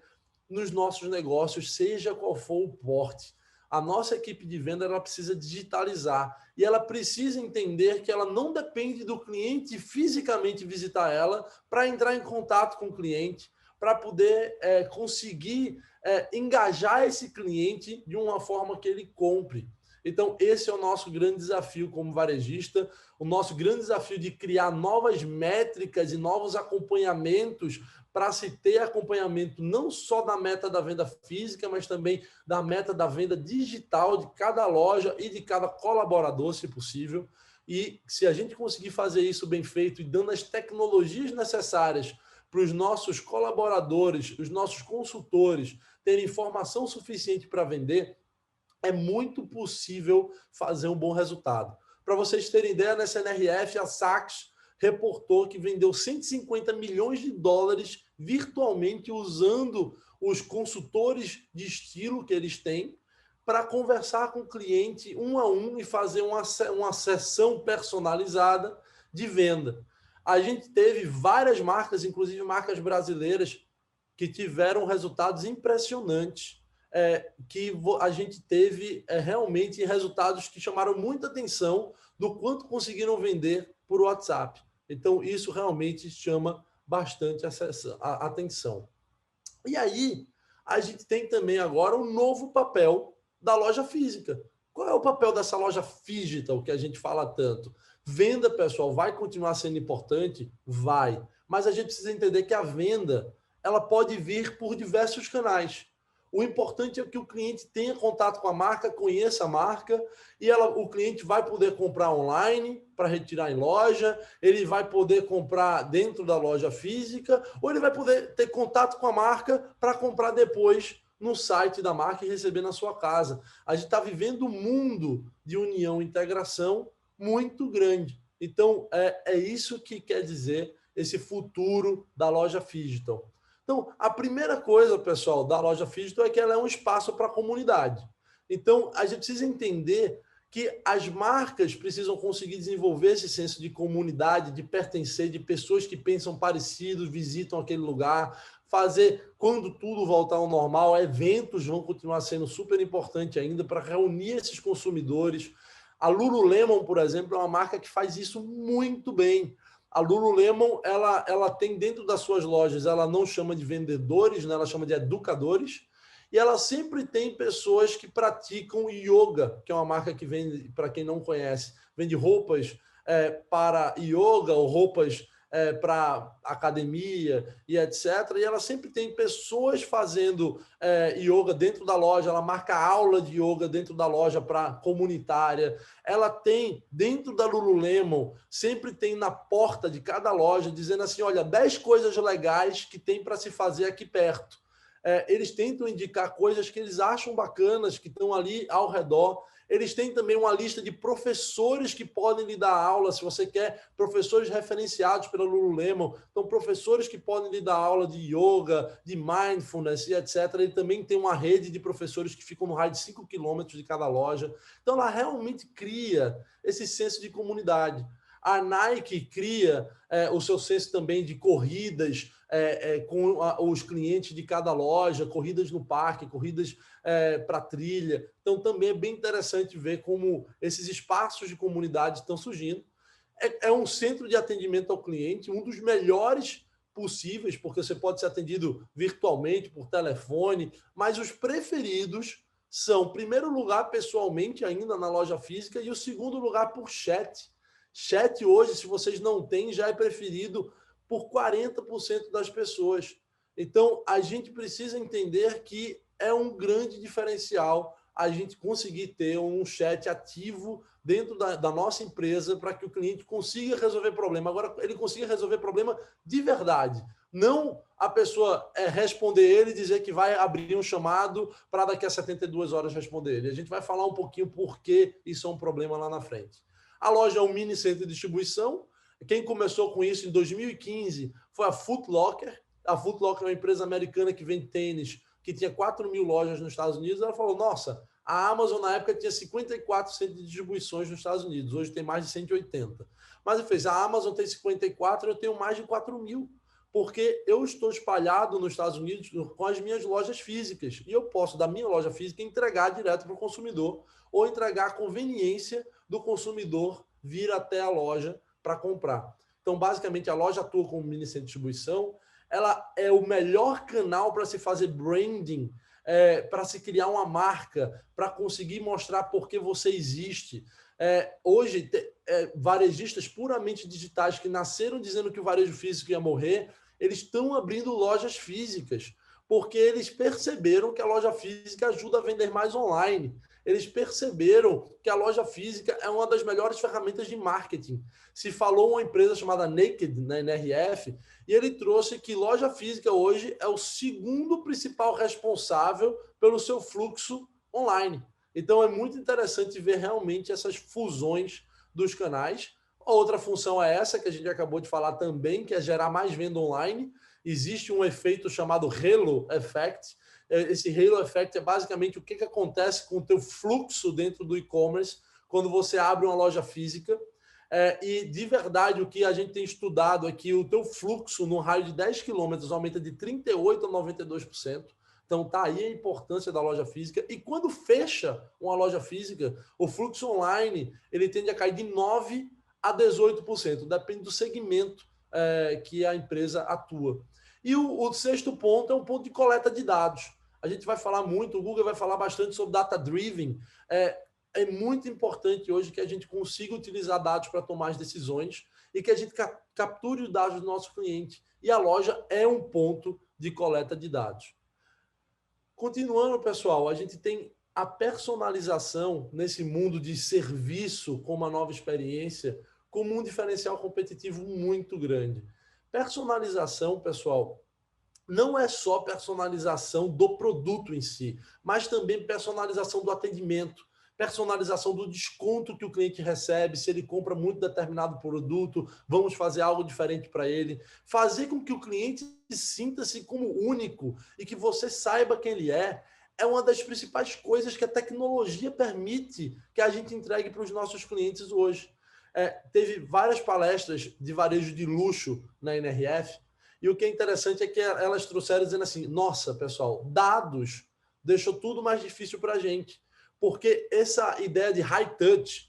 nos nossos negócios, seja qual for o porte. A nossa equipe de venda ela precisa digitalizar e ela precisa entender que ela não depende do cliente fisicamente visitar ela para entrar em contato com o cliente, para poder conseguir engajar esse cliente de uma forma que ele compre. Então, esse é o nosso grande desafio como varejista, o nosso grande desafio de criar novas métricas e novos acompanhamentos para se ter acompanhamento não só da meta da venda física, mas também da meta da venda digital de cada loja e de cada colaborador, se possível. E se a gente conseguir fazer isso bem feito e dando as tecnologias necessárias para os nossos colaboradores, os nossos consultores terem informação suficiente para vender, é muito possível fazer um bom resultado. Para vocês terem ideia, nessa NRF, a Saks reportou que vendeu 150 milhões de dólares virtualmente usando os consultores de estilo que eles têm para conversar com o cliente um a um e fazer uma sessão personalizada de venda. A gente teve várias marcas, inclusive marcas brasileiras, que tiveram resultados impressionantes, que a gente teve realmente resultados que chamaram muita atenção do quanto conseguiram vender por WhatsApp. Então, isso realmente chama bastante a atenção. E aí, a gente tem também agora um novo papel da loja física. Qual é o papel dessa loja Phygital que a gente fala tanto? Venda, pessoal, vai continuar sendo importante? Vai. Mas a gente precisa entender que a venda ela pode vir por diversos canais. O importante é que o cliente tenha contato com a marca, conheça a marca, e o cliente vai poder comprar online para retirar em loja, ele vai poder comprar dentro da loja física, ou ele vai poder ter contato com a marca para comprar depois no site da marca e receber na sua casa. A gente está vivendo um mundo de união e integração muito grande. Então, é isso que quer dizer esse futuro da loja Phygital. Então, a primeira coisa, pessoal, da loja Phygital é que ela é um espaço para a comunidade. Então, a gente precisa entender que as marcas precisam conseguir desenvolver esse senso de comunidade, de pertencer, de pessoas que pensam parecidos, visitam aquele lugar, fazer, quando tudo voltar ao normal, eventos vão continuar sendo super importantes ainda para reunir esses consumidores. A Lululemon, por exemplo, é uma marca que faz isso muito bem. A Lululemon, ela tem dentro das suas lojas, ela não chama de vendedores, né? Ela chama de educadores, e ela sempre tem pessoas que praticam yoga, que é uma marca que vende, para quem não conhece, vende roupas para yoga ou roupas para academia e etc. E ela sempre tem pessoas fazendo yoga dentro da loja, ela marca aula de yoga dentro da loja para comunitária. Ela tem, dentro da Lululemon, sempre tem na porta de cada loja, dizendo assim, olha, 10 coisas legais que tem para se fazer aqui perto. Eles tentam indicar coisas que eles acham bacanas, que estão ali ao redor. Eles têm também uma lista de professores que podem lhe dar aula, se você quer, professores referenciados pela Lululemon. Então, professores que podem lhe dar aula de yoga, de mindfulness e etc. Ele também tem uma rede de professores que ficam no raio de 5 quilômetros de cada loja. Então, ela realmente cria esse senso de comunidade. A Nike cria o seu senso também de corridas com os clientes de cada loja, corridas no parque, corridas para trilha. Então, também é bem interessante ver como esses espaços de comunidade estão surgindo. É um centro de atendimento ao cliente, um dos melhores possíveis, porque você pode ser atendido virtualmente, por telefone, mas os preferidos são, em primeiro lugar, pessoalmente, ainda na loja física, e o segundo lugar, por chat. Chat hoje, se vocês não têm, já é preferido por 40% das pessoas. Então, a gente precisa entender que é um grande diferencial a gente conseguir ter um chat ativo dentro da nossa empresa para que o cliente consiga resolver problema. Agora, ele consiga resolver problema de verdade. Não a pessoa responder ele e dizer que vai abrir um chamado para daqui a 72 horas responder ele. A gente vai falar um pouquinho por que isso é um problema lá na frente. A loja é um mini centro de distribuição. Quem começou com isso em 2015 foi a Foot Locker. A Foot Locker é uma empresa americana que vende tênis, que tinha 4.000 lojas nos Estados Unidos. Ela falou, nossa, a Amazon na época tinha 54 centros de distribuições nos Estados Unidos. Hoje tem mais de 180. Mas ele fez, a Amazon tem 54, eu tenho mais de 4.000. Porque eu estou espalhado nos Estados Unidos com as minhas lojas físicas. E eu posso, da minha loja física, entregar direto para o consumidor ou entregar a conveniência do consumidor vir até a loja para comprar. Então, basicamente, a loja atua como mini centro de distribuição. Ela é o melhor canal para se fazer branding, para se criar uma marca, para conseguir mostrar por que você existe. Hoje, varejistas puramente digitais que nasceram dizendo que o varejo físico ia morrer, eles estão abrindo lojas físicas, porque eles perceberam que a loja física ajuda a vender mais online. Eles perceberam que a loja física é uma das melhores ferramentas de marketing. Se falou uma empresa chamada Naked, na NRF, e ele trouxe que loja física hoje é o segundo principal responsável pelo seu fluxo online. Então, é muito interessante ver realmente essas fusões dos canais. A outra função é essa, que a gente acabou de falar também, que é gerar mais venda online. Existe um efeito chamado Halo Effect. Esse Halo Effect é basicamente o que acontece com o teu fluxo dentro do e-commerce quando você abre uma loja física. E, de verdade, o que a gente tem estudado é que o teu fluxo no raio de 10 quilômetros aumenta de 38% a 92%. Então, está aí a importância da loja física. E quando fecha uma loja física, o fluxo online ele tende a cair de 9% a 18%. Depende do segmento que a empresa atua. E o sexto ponto é um ponto de coleta de dados. A gente vai falar muito, o Google vai falar bastante sobre data-driven. É muito importante hoje que a gente consiga utilizar dados para tomar as decisões e que a gente capture os dados do nosso cliente. E a loja é um ponto de coleta de dados. Continuando, pessoal, a gente tem a personalização nesse mundo de serviço com uma nova experiência como um diferencial competitivo muito grande. Personalização, pessoal, não é só personalização do produto em si, mas também personalização do atendimento, personalização do desconto que o cliente recebe, se ele compra muito determinado produto, vamos fazer algo diferente para ele, fazer com que o cliente sinta-se como único e que você saiba quem ele é uma das principais coisas que a tecnologia permite que a gente entregue para os nossos clientes hoje. Teve várias palestras de varejo de luxo na NRF, e o que é interessante é que elas trouxeram dizendo assim, nossa, pessoal, dados deixou tudo mais difícil para a gente, porque essa ideia de high touch,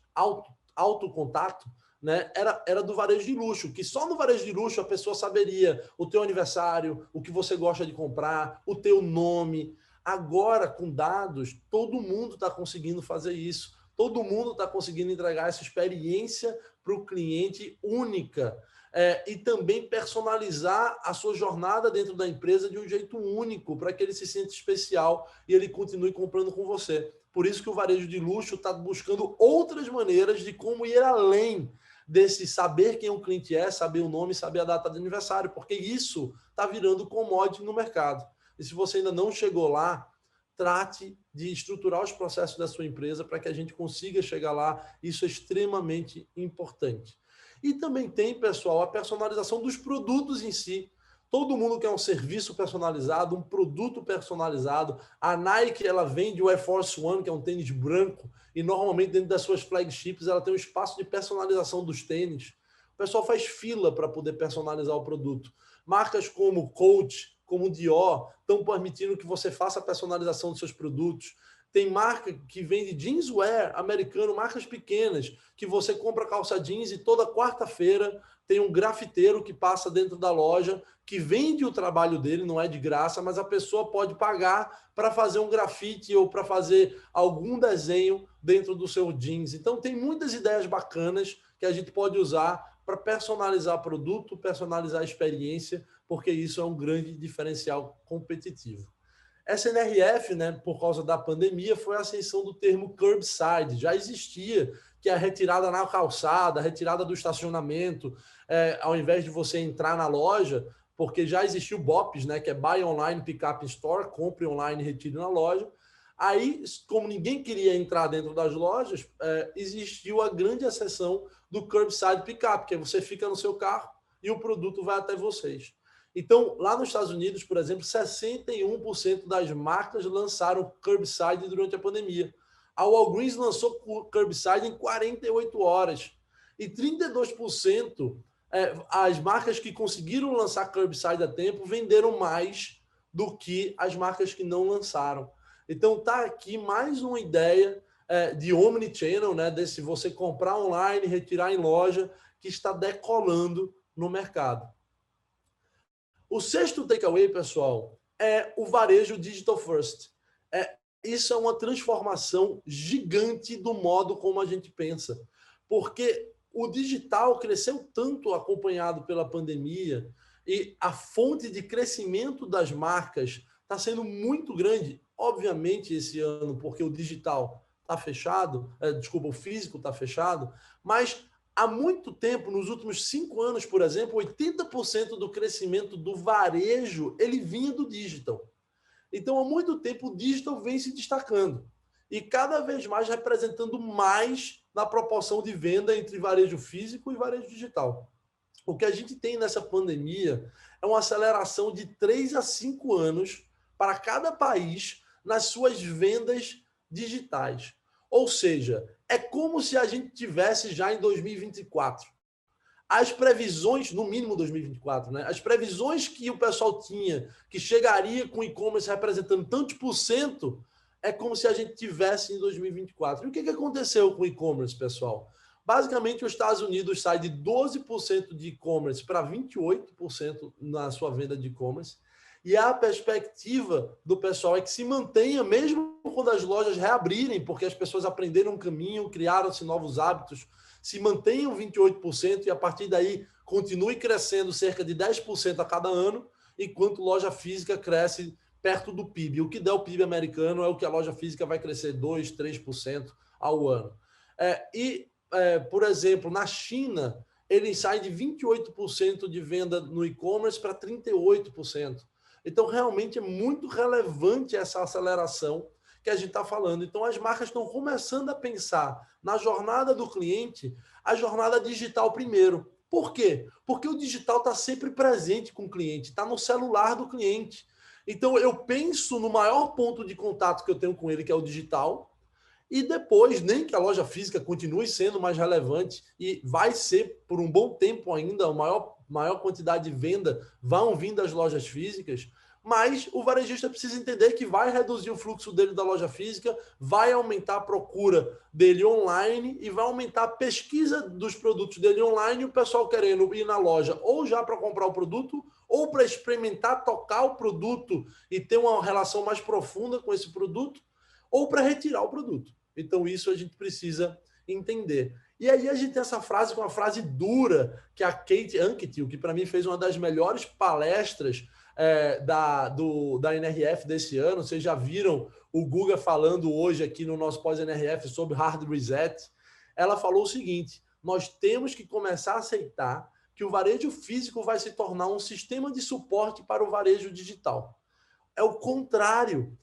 alto contato, né, era do varejo de luxo, que só no varejo de luxo a pessoa saberia o teu aniversário, o que você gosta de comprar, o teu nome. Agora, com dados, todo mundo está conseguindo fazer isso, todo mundo está conseguindo entregar essa experiência para o cliente única. E também personalizar a sua jornada dentro da empresa de um jeito único, para que ele se sinta especial e ele continue comprando com você. Por isso que o varejo de luxo está buscando outras maneiras de como ir além desse saber quem um cliente é, saber o nome, saber a data de aniversário, porque isso está virando commodity no mercado. E se você ainda não chegou lá, trate de estruturar os processos da sua empresa para que a gente consiga chegar lá. Isso é extremamente importante. E também tem, pessoal, a personalização dos produtos em si. Todo mundo quer um serviço personalizado, um produto personalizado. A Nike, ela vende o Air Force One, que é um tênis branco, e normalmente dentro das suas flagships ela tem um espaço de personalização dos tênis. O pessoal faz fila para poder personalizar o produto. Marcas como Coach, como Dior, estão permitindo que você faça a personalização dos seus produtos. Tem marca que vende jeanswear americano, marcas pequenas, que você compra calça jeans e toda quarta-feira tem um grafiteiro que passa dentro da loja, que vende o trabalho dele, não é de graça, mas a pessoa pode pagar para fazer um grafite ou para fazer algum desenho dentro do seu jeans. Então tem muitas ideias bacanas que a gente pode usar para personalizar produto, personalizar a experiência, porque isso é um grande diferencial competitivo. Essa NRF, né, por causa da pandemia, foi a ascensão do termo curbside. Já existia, que é a retirada na calçada, a retirada do estacionamento, ao invés de você entrar na loja, porque já existiu o BOPS, né, que é Buy Online, Pick Up in Store, compre online e retire na loja. Aí, como ninguém queria entrar dentro das lojas, existiu a grande exceção do curbside pickup, que é você fica no seu carro e o produto vai até vocês. Então, lá nos Estados Unidos, por exemplo, 61% das marcas lançaram curbside durante a pandemia. A Walgreens lançou curbside em 48 horas. E 32% as marcas que conseguiram lançar curbside a tempo venderam mais do que as marcas que não lançaram. Então, está aqui mais uma ideia de omnichannel, né, desse você comprar online, retirar em loja, que está decolando no mercado. O sexto takeaway, pessoal, é o varejo digital first. Isso é uma transformação gigante do modo como a gente pensa, porque o digital cresceu tanto acompanhado pela pandemia e a fonte de crescimento das marcas está sendo muito grande, obviamente, esse ano, porque o digital está fechado, o físico está fechado, mas há muito tempo, nos últimos 5 anos, por exemplo, 80% do crescimento do varejo ele vinha do digital. Então, há muito tempo, o digital vem se destacando e cada vez mais representando mais na proporção de venda entre varejo físico e varejo digital. O que a gente tem nessa pandemia é uma aceleração de 3 a 5 anos para cada país nas suas vendas digitais. Ou seja, é como se a gente tivesse já em 2024. As previsões, no mínimo 2024, né? As previsões que o pessoal tinha, que chegaria com o e-commerce representando tantos por cento, é como se a gente tivesse em 2024. E o que aconteceu com o e-commerce, pessoal? Basicamente, os Estados Unidos sai de 12% de e-commerce para 28% na sua venda de e-commerce. E a perspectiva do pessoal é que se mantenha, mesmo quando as lojas reabrirem, porque as pessoas aprenderam um caminho, criaram-se novos hábitos, se mantenham 28% e a partir daí continue crescendo cerca de 10% a cada ano, enquanto loja física cresce perto do PIB. O que der o PIB americano é o que a loja física vai crescer 2%, 3% ao ano. Por exemplo, na China, ele sai de 28% de venda no e-commerce para 38%. Então, realmente é muito relevante essa aceleração que a gente está falando. Então, as marcas estão começando a pensar na jornada do cliente, a jornada digital primeiro. Por quê? Porque o digital está sempre presente com o cliente, está no celular do cliente. Então, eu penso no maior ponto de contato que eu tenho com ele, que é o digital, e depois, nem que a loja física continue sendo mais relevante, e vai ser por um bom tempo ainda, a maior quantidade de venda vão vir das lojas físicas, mas o varejista precisa entender que vai reduzir o fluxo dele da loja física, vai aumentar a procura dele online e vai aumentar a pesquisa dos produtos dele online, e o pessoal querendo ir na loja ou já para comprar o produto, ou para experimentar, tocar o produto e ter uma relação mais profunda com esse produto, ou para retirar o produto. Então, isso a gente precisa entender. E aí a gente tem essa frase, uma frase dura, que a Kate Anquetil, que para mim fez uma das melhores palestras da NRF desse ano. Vocês já viram o Guga falando hoje aqui no nosso pós-NRF sobre hard reset. Ela falou o seguinte: nós temos que começar a aceitar que o varejo físico vai se tornar um sistema de suporte para o varejo digital. É o contrário.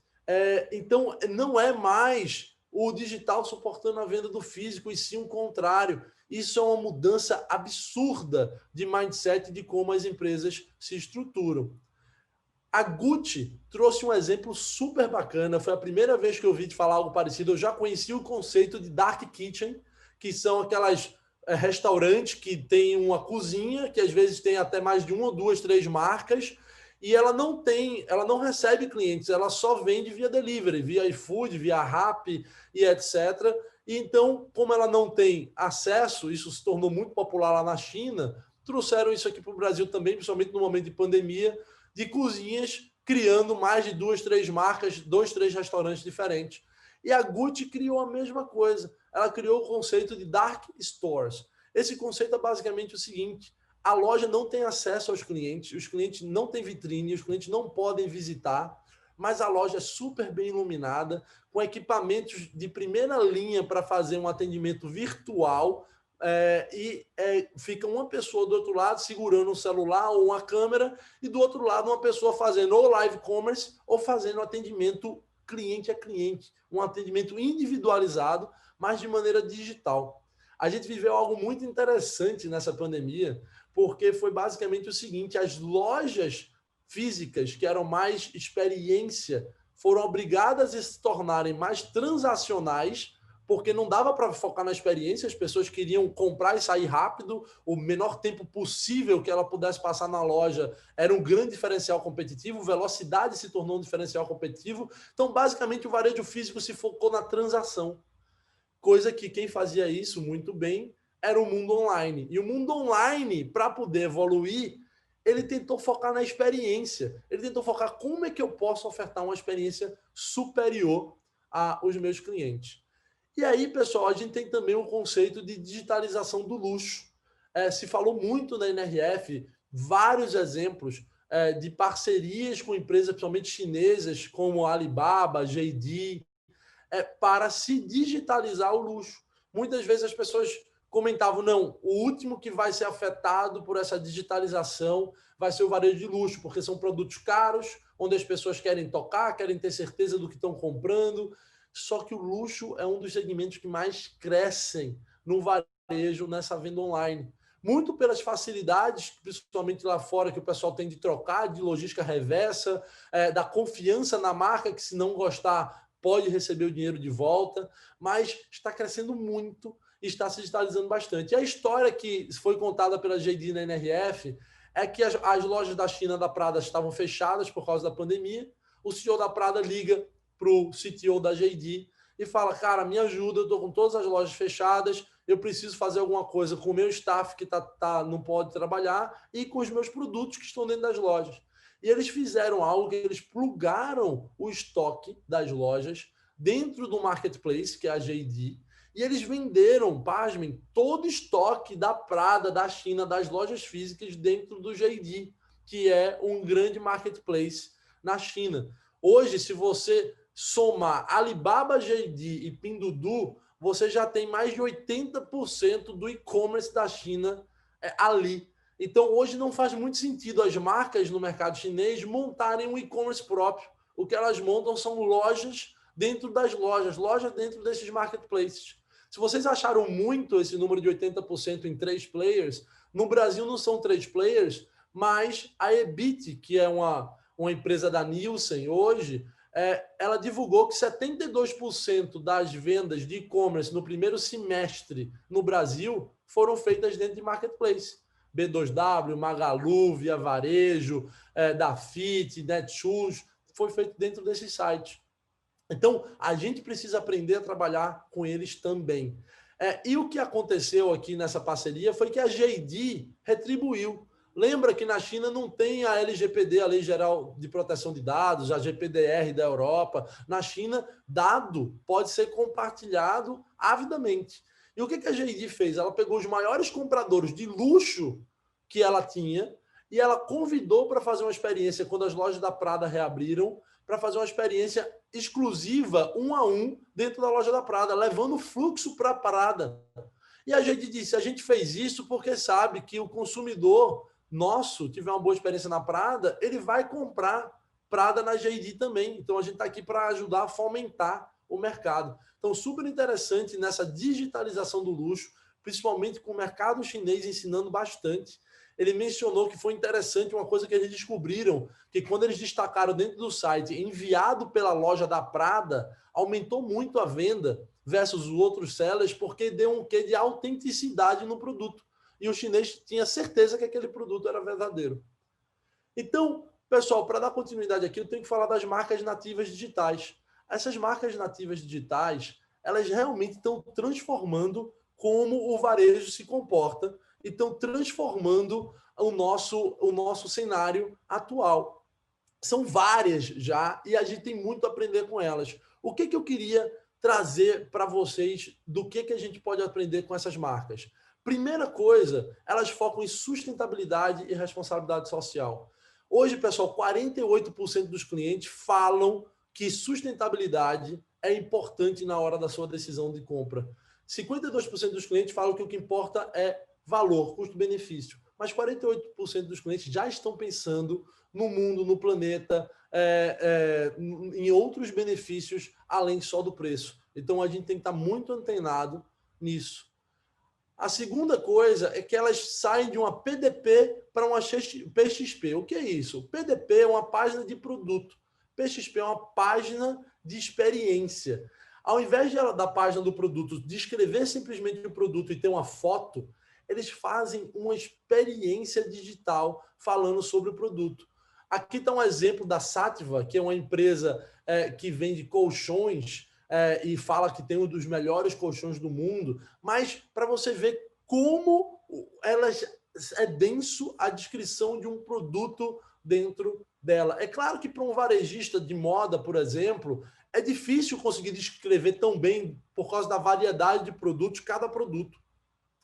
Então, não é mais o digital suportando a venda do físico, e sim o contrário. Isso é uma mudança absurda de mindset de como as empresas se estruturam. A Gucci trouxe um exemplo super bacana. Foi a primeira vez que eu ouvi falar algo parecido. Eu já conheci o conceito de Dark Kitchen, que são aquelas restaurantes que tem uma cozinha, que às vezes tem até mais de 1, 2, 3 marcas, e ela não recebe clientes, ela só vende via delivery, via iFood, via Rappi e etc. E então, como ela não tem acesso, isso se tornou muito popular lá na China, trouxeram isso aqui para o Brasil também, principalmente no momento de pandemia, de cozinhas criando mais de 2, 3 marcas, 2, 3 restaurantes diferentes. E a Gucci criou a mesma coisa. Ela criou o conceito de Dark Stores. Esse conceito é basicamente o seguinte: a loja não tem acesso aos clientes, os clientes não têm vitrine, os clientes não podem visitar, mas a loja é super bem iluminada, com equipamentos de primeira linha para fazer um atendimento virtual, fica uma pessoa do outro lado segurando um celular ou uma câmera, e do outro lado uma pessoa fazendo ou live commerce ou fazendo atendimento cliente a cliente, um atendimento individualizado, mas de maneira digital. A gente viveu algo muito interessante nessa pandemia, porque foi basicamente o seguinte: as lojas físicas, que eram mais experiência, foram obrigadas a se tornarem mais transacionais, porque não dava para focar na experiência, as pessoas queriam comprar e sair rápido, o menor tempo possível que ela pudesse passar na loja era um grande diferencial competitivo, velocidade se tornou um diferencial competitivo. Então, basicamente, o varejo físico se focou na transação, coisa que quem fazia isso muito bem era o mundo online. E o mundo online, para poder evoluir, ele tentou focar na experiência, ele tentou focar como é que eu posso ofertar uma experiência superior aos meus clientes. E aí, pessoal, a gente tem também o conceito de digitalização do luxo. Se falou muito na NRF, vários exemplos de parcerias com empresas, principalmente chinesas, como Alibaba, JD, para se digitalizar o luxo. Muitas vezes as pessoas comentavam: não, o último que vai ser afetado por essa digitalização vai ser o varejo de luxo, porque são produtos caros, onde as pessoas querem tocar, querem ter certeza do que estão comprando. Só que o luxo é um dos segmentos que mais crescem no varejo, nessa venda online. Muito pelas facilidades, principalmente lá fora, que o pessoal tem de trocar, de logística reversa, da confiança na marca, que se não gostar, pode receber o dinheiro de volta, mas está crescendo muito e está se digitalizando bastante. E a história que foi contada pela JD na NRF é que as lojas da China, da Prada, estavam fechadas por causa da pandemia. O CEO da Prada liga para o CTO da JD e fala: cara, me ajuda, eu estou com todas as lojas fechadas, eu preciso fazer alguma coisa com o meu staff que não pode trabalhar e com os meus produtos que estão dentro das lojas. E eles fizeram algo que eles plugaram o estoque das lojas dentro do marketplace, que é a JD, e eles venderam, pasmem, todo o estoque da Prada, da China, das lojas físicas dentro do JD, que é um grande marketplace na China. Hoje, se você somar Alibaba, JD e Pinduoduo, você já tem mais de 80% do e-commerce da China ali. Então, hoje não faz muito sentido as marcas no mercado chinês montarem um e-commerce próprio. O que elas montam são lojas dentro das lojas dentro desses marketplaces. Se vocês acharam muito esse número de 80% em 3 players, no Brasil não são 3 players, mas a Ebit, que é uma empresa da Nielsen hoje, ela divulgou que 72% das vendas de e-commerce no primeiro semestre no Brasil foram feitas dentro de marketplace. B2W, Magalu, Via Varejo, Dafit, Netshoes, foi feito dentro desses sites. Então, a gente precisa aprender a trabalhar com eles também. E o que aconteceu aqui nessa parceria foi que a JD retribuiu. Lembra que na China não tem a LGPD, a Lei Geral de Proteção de Dados, a GPDR da Europa. Na China, dado pode ser compartilhado avidamente. E o que a JD fez? Ela pegou os maiores compradores de luxo que ela tinha e ela convidou para fazer uma experiência, quando as lojas da Prada reabriram, para fazer uma experiência exclusiva, 1 a 1, dentro da loja da Prada, levando fluxo para a Prada. E a gente disse, a gente fez isso porque sabe que o consumidor nosso tiver uma boa experiência na Prada, ele vai comprar Prada na JD também. Então, a gente está aqui para ajudar a fomentar o mercado. Então, super interessante nessa digitalização do luxo, principalmente com o mercado chinês ensinando bastante. Ele mencionou que foi interessante uma coisa que eles descobriram, que quando eles destacaram dentro do site, enviado pela loja da Prada, aumentou muito a venda versus os outros sellers, porque deu um quê de autenticidade no produto. E o chinês tinha certeza que aquele produto era verdadeiro. Então, pessoal, para dar continuidade aqui, eu tenho que falar das marcas nativas digitais. Essas marcas nativas digitais, elas realmente estão transformando como o varejo se comporta e estão transformando o nosso cenário atual. São várias já e a gente tem muito a aprender com elas. O que eu queria trazer para vocês do que a gente pode aprender com essas marcas? Primeira coisa, elas focam em sustentabilidade e responsabilidade social. Hoje, pessoal, 48% dos clientes falam que sustentabilidade é importante na hora da sua decisão de compra. 52% dos clientes falam que o que importa é valor, custo-benefício. Mas 48% dos clientes já estão pensando no mundo, no planeta, em outros benefícios além só do preço. Então, a gente tem que estar muito antenado nisso. A segunda coisa é que elas saem de uma PDP para uma PXP. O que é isso? PDP é uma página de produto. PXP é uma página de experiência. Ao invés da página do produto descrever simplesmente o produto e ter uma foto, eles fazem uma experiência digital falando sobre o produto. Aqui está um exemplo da Sativa, que é uma empresa que vende colchões e fala que tem um dos melhores colchões do mundo, mas para você ver como é denso a descrição de um produto dentro dela. É claro que para um varejista de moda, por exemplo, é difícil conseguir descrever tão bem por causa da variedade de produtos, cada produto.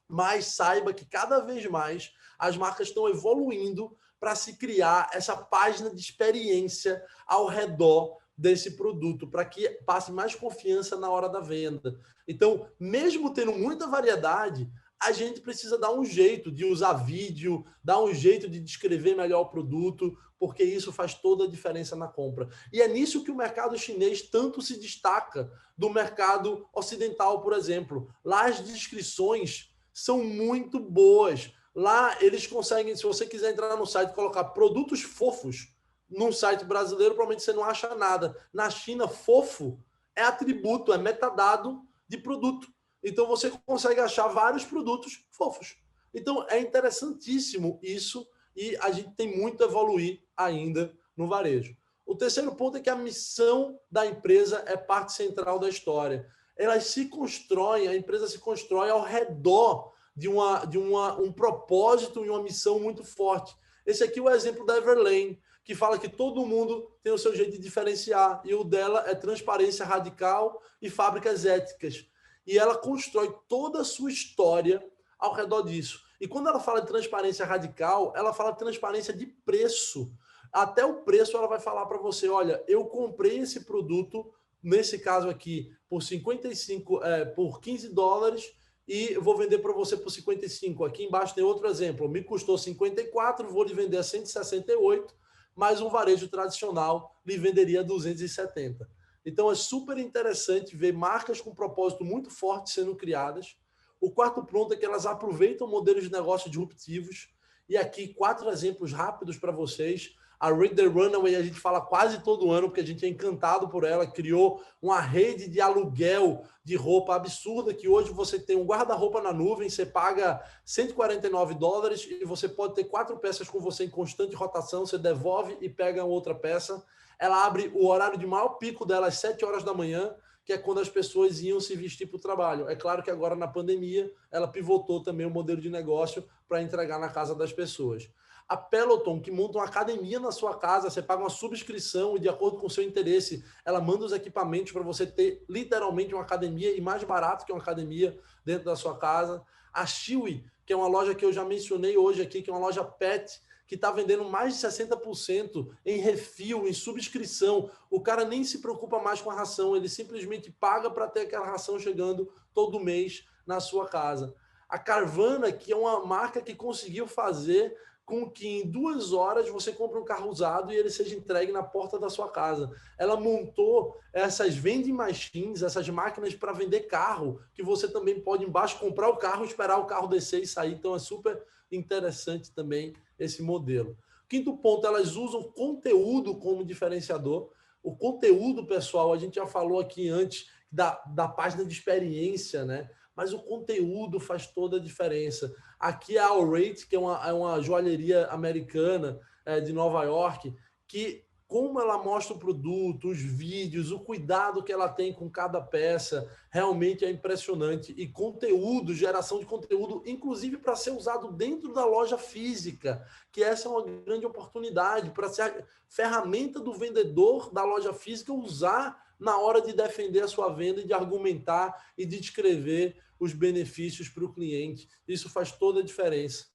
Mas saiba que cada vez mais as marcas estão evoluindo para se criar essa página de experiência ao redor desse produto, para que passe mais confiança na hora da venda. Então, mesmo tendo muita variedade, a gente precisa dar um jeito de usar vídeo, dar um jeito de descrever melhor o produto, porque isso faz toda a diferença na compra. E é nisso que o mercado chinês tanto se destaca do mercado ocidental, por exemplo. Lá as descrições são muito boas. Lá eles conseguem, se você quiser entrar no site e colocar produtos fofos, num site brasileiro, provavelmente você não acha nada. Na China, fofo é atributo, é metadado de produto. Então, você consegue achar vários produtos fofos. Então, é interessantíssimo isso e a gente tem muito a evoluir ainda no varejo. O terceiro ponto é que a missão da empresa é parte central da história. Elas se constroem, a empresa se constrói ao redor de um propósito e uma missão muito forte. Esse aqui é o exemplo da Everlane, que fala que todo mundo tem o seu jeito de diferenciar, e o dela é transparência radical e fábricas éticas. E ela constrói toda a sua história ao redor disso. E quando ela fala de transparência radical, ela fala de transparência de preço. Até o preço ela vai falar para você, olha, eu comprei esse produto, nesse caso aqui, por 55, por $15 e vou vender para você por 55. Aqui embaixo tem outro exemplo, me custou 54, vou lhe vender a 168, mas um varejo tradicional lhe venderia a 270. Então é super interessante ver marcas com propósito muito forte sendo criadas. O quarto ponto é que elas aproveitam modelos de negócio disruptivos. E aqui 4 exemplos rápidos para vocês. A Read the Runway a gente fala quase todo ano, porque a gente é encantado por ela. Criou uma rede de aluguel de roupa absurda, que hoje você tem um guarda-roupa na nuvem, você paga $149 e você pode ter 4 peças com você em constante rotação, você devolve e pega outra peça. Ela abre o horário de maior pico dela às 7 horas da manhã, que é quando as pessoas iam se vestir para o trabalho. É claro que agora, na pandemia, ela pivotou também o modelo de negócio para entregar na casa das pessoas. A Peloton, que monta uma academia na sua casa, você paga uma subscrição e, de acordo com o seu interesse, ela manda os equipamentos para você ter, literalmente, uma academia, e mais barato que uma academia dentro da sua casa. A Chewy, que é uma loja que eu já mencionei hoje aqui, que é uma loja pet, que está vendendo mais de 60% em refil, em subscrição. O cara nem se preocupa mais com a ração, ele simplesmente paga para ter aquela ração chegando todo mês na sua casa. A Carvana, que é uma marca que conseguiu fazer com que em 2 horas você compre um carro usado e ele seja entregue na porta da sua casa. Ela montou essas vending machines, essas máquinas para vender carro, que você também pode embaixo comprar o carro, esperar o carro descer e sair. Então é super interessante também esse modelo. Quinto ponto, elas usam conteúdo como diferenciador. O conteúdo, pessoal, a gente já falou aqui antes da página de experiência, né? Mas o conteúdo faz toda a diferença. Aqui a Allrate, que é uma joalheria americana de Nova York, que como ela mostra o produto, os vídeos, o cuidado que ela tem com cada peça, realmente é impressionante. E conteúdo, geração de conteúdo, inclusive para ser usado dentro da loja física, que essa é uma grande oportunidade, para ser a ferramenta do vendedor da loja física usar na hora de defender a sua venda e de argumentar e de descrever os benefícios para o cliente. Isso faz toda a diferença.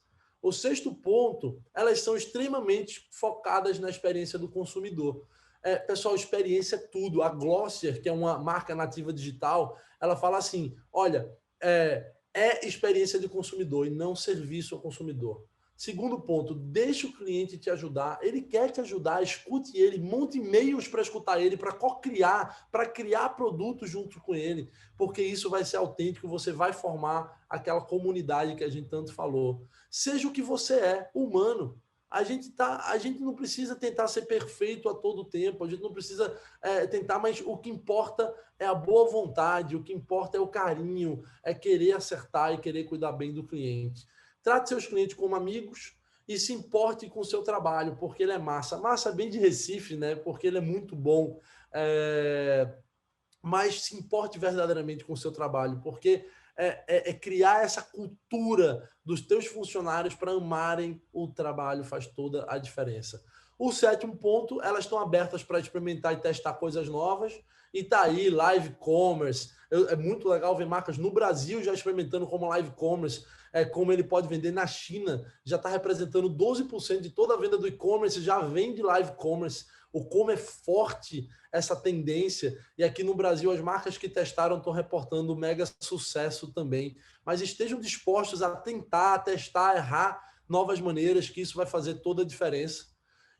O sexto ponto, elas são extremamente focadas na experiência do consumidor. Pessoal, experiência é tudo. A Glossier, que é uma marca nativa digital, ela fala assim, olha, é experiência de consumidor e não serviço ao consumidor. Segundo ponto, deixe o cliente te ajudar. Ele quer te ajudar, escute ele, monte e-mails para escutar ele, para co-criar, para criar produtos junto com ele, porque isso vai ser autêntico, você vai formar aquela comunidade que a gente tanto falou. Seja o que você é, humano. A gente não precisa tentar ser perfeito a todo tempo, a gente não precisa tentar, mas o que importa é a boa vontade, o que importa é o carinho, é querer acertar e querer cuidar bem do cliente. Trate seus clientes como amigos e se importe com o seu trabalho, porque ele é massa. Massa é bem de Recife, né? Porque ele é muito bom. Mas se importe verdadeiramente com o seu trabalho, porque é criar essa cultura dos teus funcionários para amarem o trabalho faz toda a diferença. O sétimo ponto, elas estão abertas para experimentar e testar coisas novas. E tá aí, live commerce. É muito legal ver marcas no Brasil já experimentando como live commerce, como ele pode vender na China. Já está representando 12% de toda a venda do e-commerce, já vem de live commerce. O como é forte essa tendência. E aqui no Brasil, as marcas que testaram estão reportando mega sucesso também. Mas estejam dispostos a tentar, testar, errar novas maneiras, que isso vai fazer toda a diferença.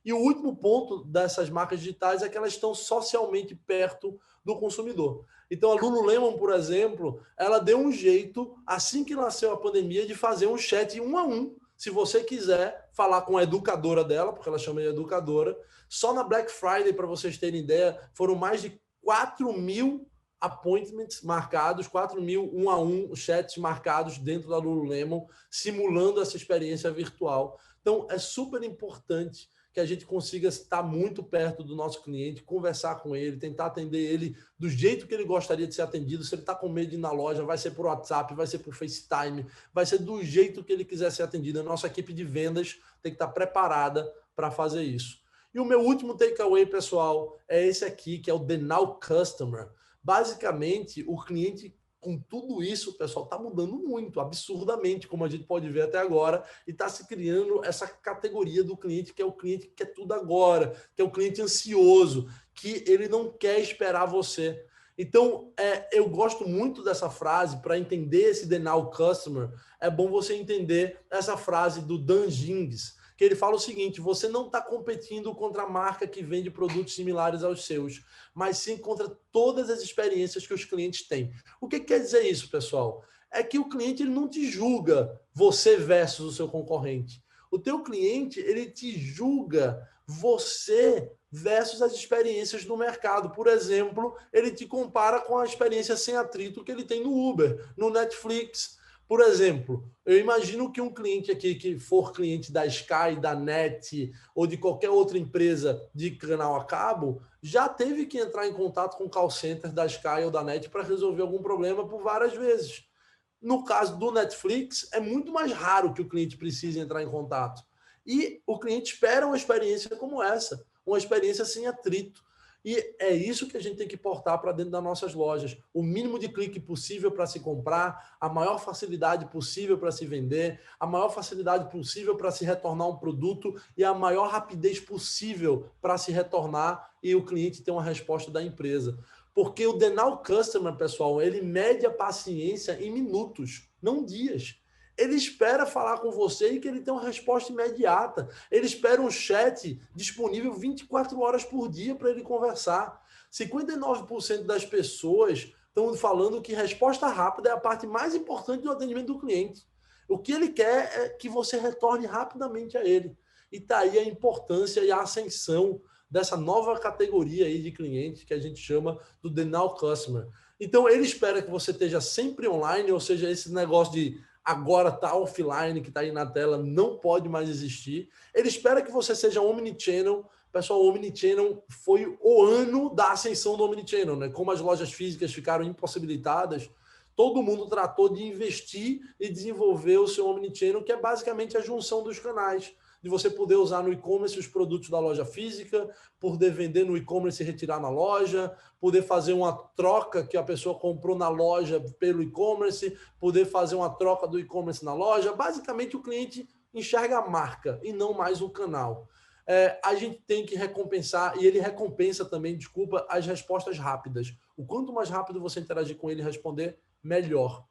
E o último ponto dessas marcas digitais é que elas estão socialmente perto do consumidor. Então, a Lululemon, por exemplo, ela deu um jeito, assim que nasceu a pandemia, de fazer um chat 1 a 1. Se você quiser falar com a educadora dela, porque ela chama de educadora, só na Black Friday, para vocês terem ideia, foram mais de 4.000 appointments marcados, 4.000 1 a 1 chats marcados dentro da Lululemon, simulando essa experiência virtual. Então, é super importante que a gente consiga estar muito perto do nosso cliente, conversar com ele, tentar atender ele do jeito que ele gostaria de ser atendido. Se ele está com medo de ir na loja, vai ser por WhatsApp, vai ser por FaceTime, vai ser do jeito que ele quiser ser atendido. A nossa equipe de vendas tem que estar preparada para fazer isso. E o meu último takeaway, pessoal, é esse aqui, que é o The Now Customer. Basicamente, o cliente com tudo isso, pessoal, está mudando muito, absurdamente, como a gente pode ver até agora, e está se criando essa categoria do cliente, que é o cliente que quer tudo agora, que é o cliente ansioso, que ele não quer esperar você. Então, eu gosto muito dessa frase. Para entender esse The Now Customer, é bom você entender essa frase do Dan Gings, que ele fala o seguinte: você não está competindo contra a marca que vende produtos similares aos seus, mas sim contra todas as experiências que os clientes têm. O que quer dizer isso, pessoal? É que o cliente ele não te julga você versus o seu concorrente. O teu cliente ele te julga você versus as experiências no mercado. Por exemplo, ele te compara com a experiência sem atrito que ele tem no Uber, no Netflix. Por exemplo, eu imagino que um cliente aqui que for cliente da Sky, da NET ou de qualquer outra empresa de canal a cabo, já teve que entrar em contato com o call center da Sky ou da NET para resolver algum problema por várias vezes. No caso do Netflix, é muito mais raro que o cliente precise entrar em contato. E o cliente espera uma experiência como essa, uma experiência sem atrito. E é isso que a gente tem que portar para dentro das nossas lojas. O mínimo de clique possível para se comprar, a maior facilidade possível para se vender, a maior facilidade possível para se retornar um produto e a maior rapidez possível para se retornar e o cliente ter uma resposta da empresa. Porque o The Now Customer, pessoal, ele mede a paciência em minutos, não dias. Ele espera falar com você e que ele tenha uma resposta imediata. Ele espera um chat disponível 24 horas por dia para ele conversar. 59% das pessoas estão falando que resposta rápida é a parte mais importante do atendimento do cliente. O que ele quer é que você retorne rapidamente a ele. E está aí a importância e a ascensão dessa nova categoria aí de cliente que a gente chama do The Now Customer. Então, ele espera que você esteja sempre online, ou seja, esse negócio de agora está offline, que está aí na tela, não pode mais existir. Ele espera que você seja omnichannel. Pessoal, o omnichannel foi o ano da ascensão do omnichannel, né? Como as lojas físicas ficaram impossibilitadas, todo mundo tratou de investir e desenvolver o seu omnichannel, que é basicamente a junção dos canais, de você poder usar no e-commerce os produtos da loja física, poder vender no e-commerce e retirar na loja, poder fazer uma troca que a pessoa comprou na loja pelo e-commerce, poder fazer uma troca do e-commerce na loja. Basicamente, o cliente enxerga a marca e não mais o canal. A gente tem que recompensar, e ele recompensa também, desculpa, as respostas rápidas. O quanto mais rápido você interagir com ele e responder, melhor.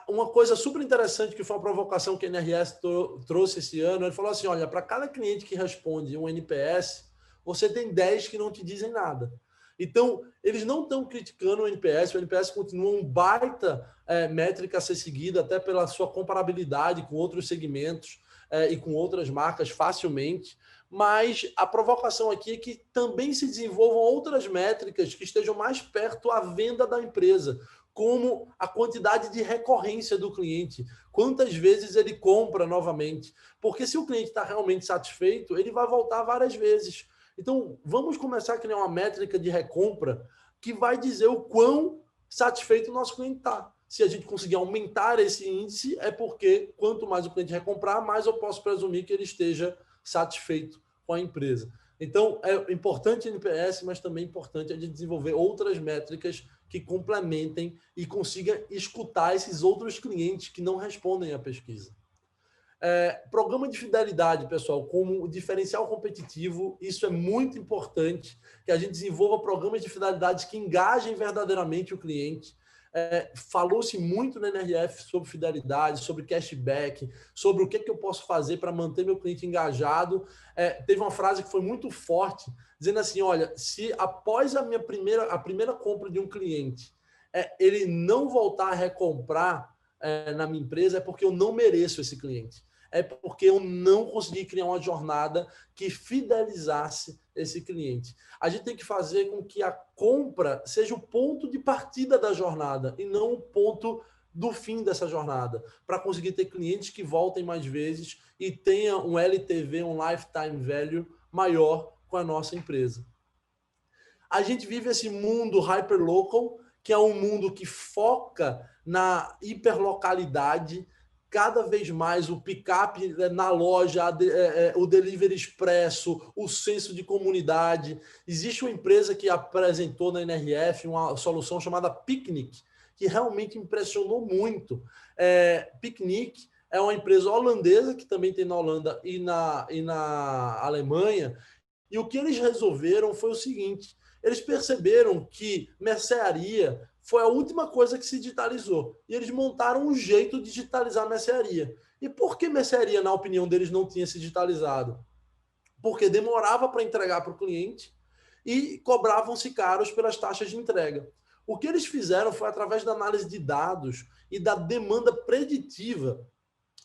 Uma coisa super interessante, que foi uma provocação que a NRS trouxe esse ano, ele falou assim: olha, para cada cliente que responde um NPS, você tem 10 que não te dizem nada. Então, eles não estão criticando o NPS continua um baita métrica a ser seguida, até pela sua comparabilidade com outros segmentos e com outras marcas facilmente, mas a provocação aqui é que também se desenvolvam outras métricas que estejam mais perto à venda da empresa, como a quantidade de recorrência do cliente, quantas vezes ele compra novamente. Porque se o cliente está realmente satisfeito, ele vai voltar várias vezes. Então, vamos começar a criar uma métrica de recompra que vai dizer o quão satisfeito o nosso cliente está. Se a gente conseguir aumentar esse índice, é porque quanto mais o cliente recomprar, mais eu posso presumir que ele esteja satisfeito com a empresa. Então, é importante o NPS, mas também é importante a gente desenvolver outras métricas que complementem e consiga escutar esses outros clientes que não respondem à pesquisa. Programa de fidelidade, pessoal, como diferencial competitivo, isso é muito importante, que a gente desenvolva programas de fidelidade que engajem verdadeiramente o cliente. Falou-se muito na NRF sobre fidelidade, sobre cashback, sobre o que eu posso fazer para manter meu cliente engajado. Teve uma frase que foi muito forte, dizendo assim: olha, se após a primeira compra de um cliente, ele não voltar a recomprar na minha empresa, é porque eu não mereço esse cliente. É porque eu não consegui criar uma jornada que fidelizasse esse cliente. A gente tem que fazer com que a compra seja o ponto de partida da jornada e não o ponto do fim dessa jornada, para conseguir ter clientes que voltem mais vezes e tenha um LTV, um Lifetime Value maior com a nossa empresa. A gente vive esse mundo hyperlocal, que é um mundo que foca na hiperlocalidade. cada vez mais o pick-up na loja, o delivery expresso, o senso de comunidade. Existe uma empresa que apresentou na NRF uma solução chamada Picnic, que realmente impressionou muito. Picnic é uma empresa holandesa, que também tem na Holanda e na Alemanha, e o que eles resolveram foi o seguinte: eles perceberam que mercearia foi a última coisa que se digitalizou. E eles montaram um jeito de digitalizar a mercearia. E por que mercearia, na opinião deles, não tinha se digitalizado? Porque demorava para entregar para o cliente e cobravam-se caros pelas taxas de entrega. O que eles fizeram foi, através da análise de dados e da demanda preditiva,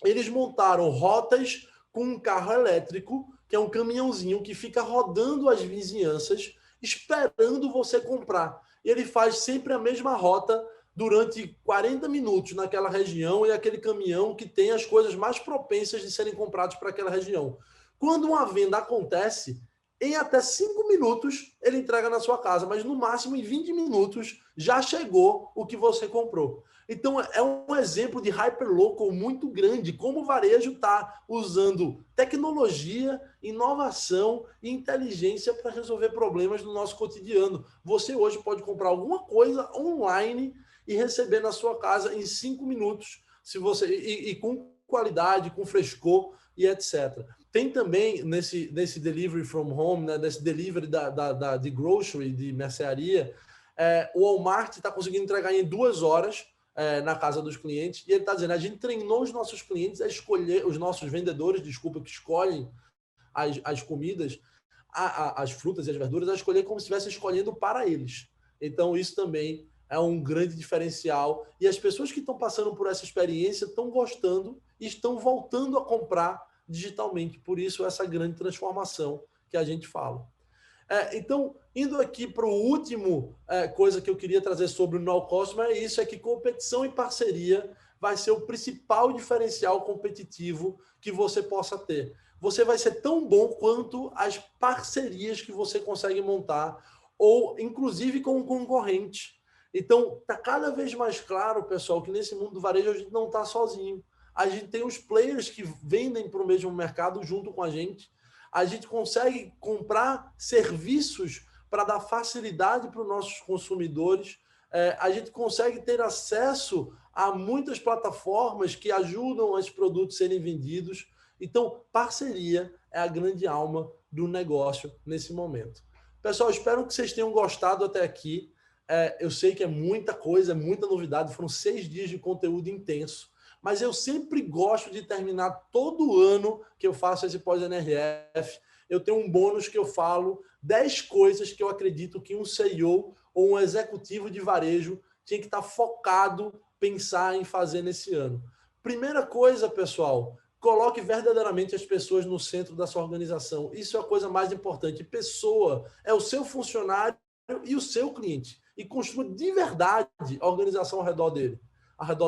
eles montaram rotas com um carro elétrico, que é um caminhãozinho que fica rodando as vizinhanças, esperando você comprar. Ele faz sempre a mesma rota durante 40 minutos naquela região, e aquele caminhão que tem as coisas mais propensas de serem compradas para aquela região. Quando uma venda acontece, em até 5 minutos ele entrega na sua casa, mas no máximo em 20 minutos já chegou o que você comprou. Então, é um exemplo de hyperlocal muito grande, como o varejo está usando tecnologia, inovação e inteligência para resolver problemas do nosso cotidiano. Você hoje pode comprar alguma coisa online e receber na sua casa em 5 minutos, se você e com qualidade, com frescor e etc. Tem também nesse delivery from home, né, desse delivery de grocery, de mercearia, o Walmart está conseguindo entregar em 2 horas, na casa dos clientes, e ele está dizendo: a gente treinou os nossos clientes a escolher, os nossos vendedores, desculpa, que escolhem as comidas, as frutas e as verduras, a escolher como se estivesse escolhendo para eles. Então, isso também é um grande diferencial, e as pessoas que estão passando por essa experiência estão gostando e estão voltando a comprar digitalmente. Por isso, essa grande transformação que a gente fala. Então, indo aqui para o último coisa que eu queria trazer sobre o No Customer, é isso: é que competição e parceria vai ser o principal diferencial competitivo que você possa ter. Você vai ser tão bom quanto as parcerias que você consegue montar, ou inclusive com um concorrente. Então, está cada vez mais claro, pessoal, que nesse mundo do varejo a gente não está sozinho. A gente tem os players que vendem para o mesmo mercado junto com a gente. A gente consegue comprar serviços para dar facilidade para os nossos consumidores. A gente consegue ter acesso a muitas plataformas que ajudam esses produtos a serem vendidos. Então, parceria é a grande alma do negócio nesse momento. Pessoal, espero que vocês tenham gostado até aqui. Eu sei que é muita coisa, é muita novidade. Foram 6 dias de conteúdo intenso. Mas eu sempre gosto de terminar todo ano que eu faço esse pós-NRF. Eu tenho um bônus que eu falo 10 coisas que eu acredito que um CEO ou um executivo de varejo tinha que estar focado, pensar em fazer nesse ano. Primeira coisa, pessoal, coloque verdadeiramente as pessoas no centro da sua organização. Isso é a coisa mais importante. Pessoa é o seu funcionário e o seu cliente. E construa de verdade a organização ao redor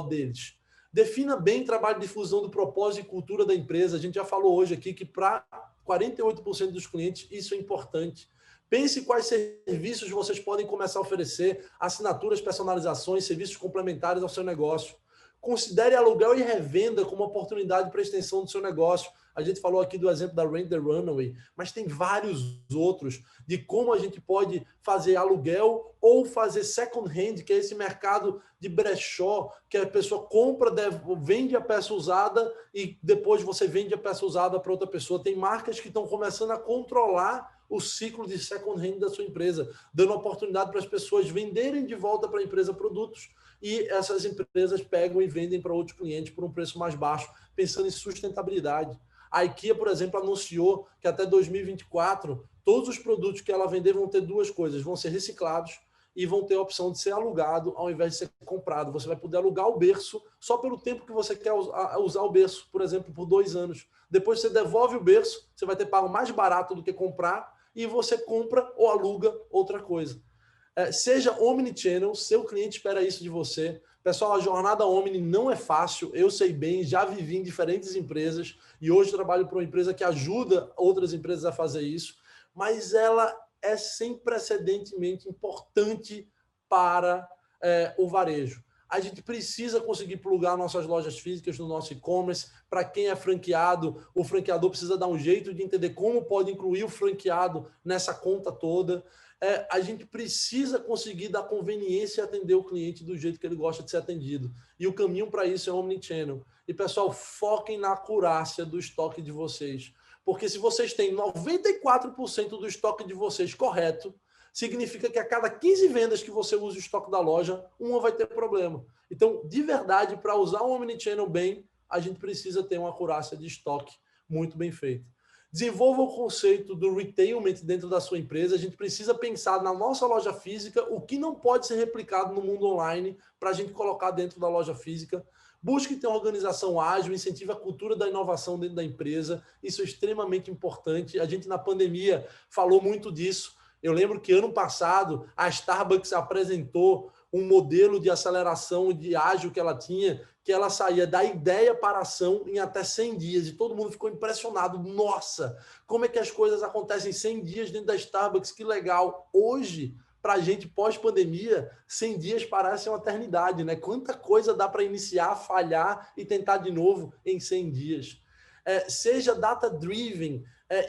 deles. Defina bem o trabalho de difusão do propósito e cultura da empresa. A gente já falou hoje aqui que para 48% dos clientes isso é importante. Pense quais serviços vocês podem começar a oferecer, assinaturas, personalizações, serviços complementares ao seu negócio. Considere aluguel e revenda como oportunidade para extensão do seu negócio. A gente falou aqui do exemplo da Rent the Runway, mas tem vários outros de como a gente pode fazer aluguel ou fazer second hand, que é esse mercado de brechó, que a pessoa compra, vende a peça usada e depois você vende a peça usada para outra pessoa. Tem marcas que estão começando a controlar o ciclo de second hand da sua empresa, dando oportunidade para as pessoas venderem de volta para a empresa produtos, e essas empresas pegam e vendem para outros clientes por um preço mais baixo, pensando em sustentabilidade. A IKEA, por exemplo, anunciou que até 2024, todos os produtos que ela vender vão ter 2 coisas: vão ser reciclados e vão ter a opção de ser alugado ao invés de ser comprado. Você vai poder alugar o berço só pelo tempo que você quer usar o berço, por exemplo, por 2 anos. Depois você devolve o berço, você vai ter pago mais barato do que comprar, e você compra ou aluga outra coisa. Seja omnichannel, seu cliente espera isso de você. Pessoal, a jornada Omni não é fácil, eu sei bem, já vivi em diferentes empresas e hoje trabalho para uma empresa que ajuda outras empresas a fazer isso, mas ela é sem precedentemente importante para o varejo. A gente precisa conseguir plugar nossas lojas físicas no nosso e-commerce. Para quem é franqueado, o franqueador precisa dar um jeito de entender como pode incluir o franqueado nessa conta toda. A gente precisa conseguir dar conveniência e atender o cliente do jeito que ele gosta de ser atendido. E o caminho para isso é omnichannel. E, pessoal, foquem na acurácia do estoque de vocês. Porque se vocês têm 94% do estoque de vocês correto, significa que a cada 15 vendas que você usa o estoque da loja, uma vai ter problema. Então, de verdade, para usar o omnichannel bem, a gente precisa ter uma acurácia de estoque muito bem feita. Desenvolva o conceito do retailment dentro da sua empresa. A gente precisa pensar na nossa loja física o que não pode ser replicado no mundo online para a gente colocar dentro da loja física. Busque ter uma organização ágil, incentive a cultura da inovação dentro da empresa. Isso é extremamente importante. A gente, na pandemia, falou muito disso. Eu lembro que ano passado a Starbucks apresentou um modelo de aceleração de ágil que ela tinha, que ela saía da ideia para a ação em até 100 dias. E todo mundo ficou impressionado. Nossa, como é que as coisas acontecem em 100 dias dentro da Starbucks? Que legal. Hoje, para a gente, pós-pandemia, 100 dias parece uma eternidade, né? Quanta coisa dá para iniciar, falhar e tentar de novo em 100 dias. Seja data-driven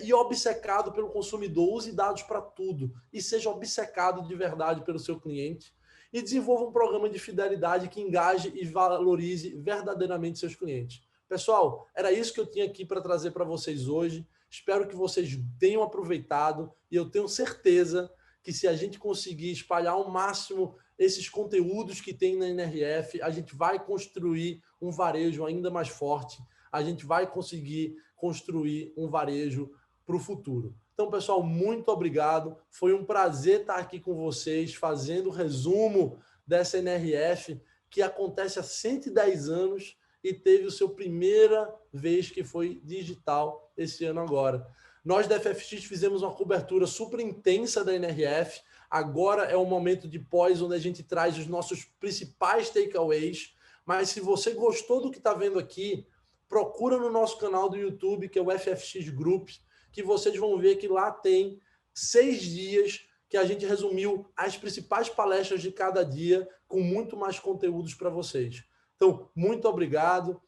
e obcecado pelo consumidor. Use dados para tudo e seja obcecado de verdade pelo seu cliente. E desenvolva um programa de fidelidade que engaje e valorize verdadeiramente seus clientes. Pessoal, era isso que eu tinha aqui para trazer para vocês hoje. Espero que vocês tenham aproveitado e eu tenho certeza que se a gente conseguir espalhar ao máximo esses conteúdos que tem na NRF, a gente vai construir um varejo ainda mais forte, a gente vai conseguir construir um varejo para o futuro. Então, pessoal, muito obrigado. Foi um prazer estar aqui com vocês, fazendo o resumo dessa NRF, que acontece há 110 anos e teve a sua primeira vez que foi digital esse ano agora. Nós da FFX fizemos uma cobertura super intensa da NRF. Agora é o momento de pós, onde a gente traz os nossos principais takeaways. Mas se você gostou do que está vendo aqui, procura no nosso canal do YouTube, que é o FFX Group, que vocês vão ver que lá tem 6 dias que a gente resumiu as principais palestras de cada dia, com muito mais conteúdos para vocês. Então, muito obrigado.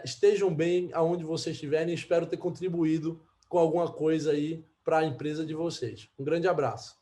Estejam bem aonde vocês estiverem. Espero ter contribuído com alguma coisa aí para a empresa de vocês. Um grande abraço.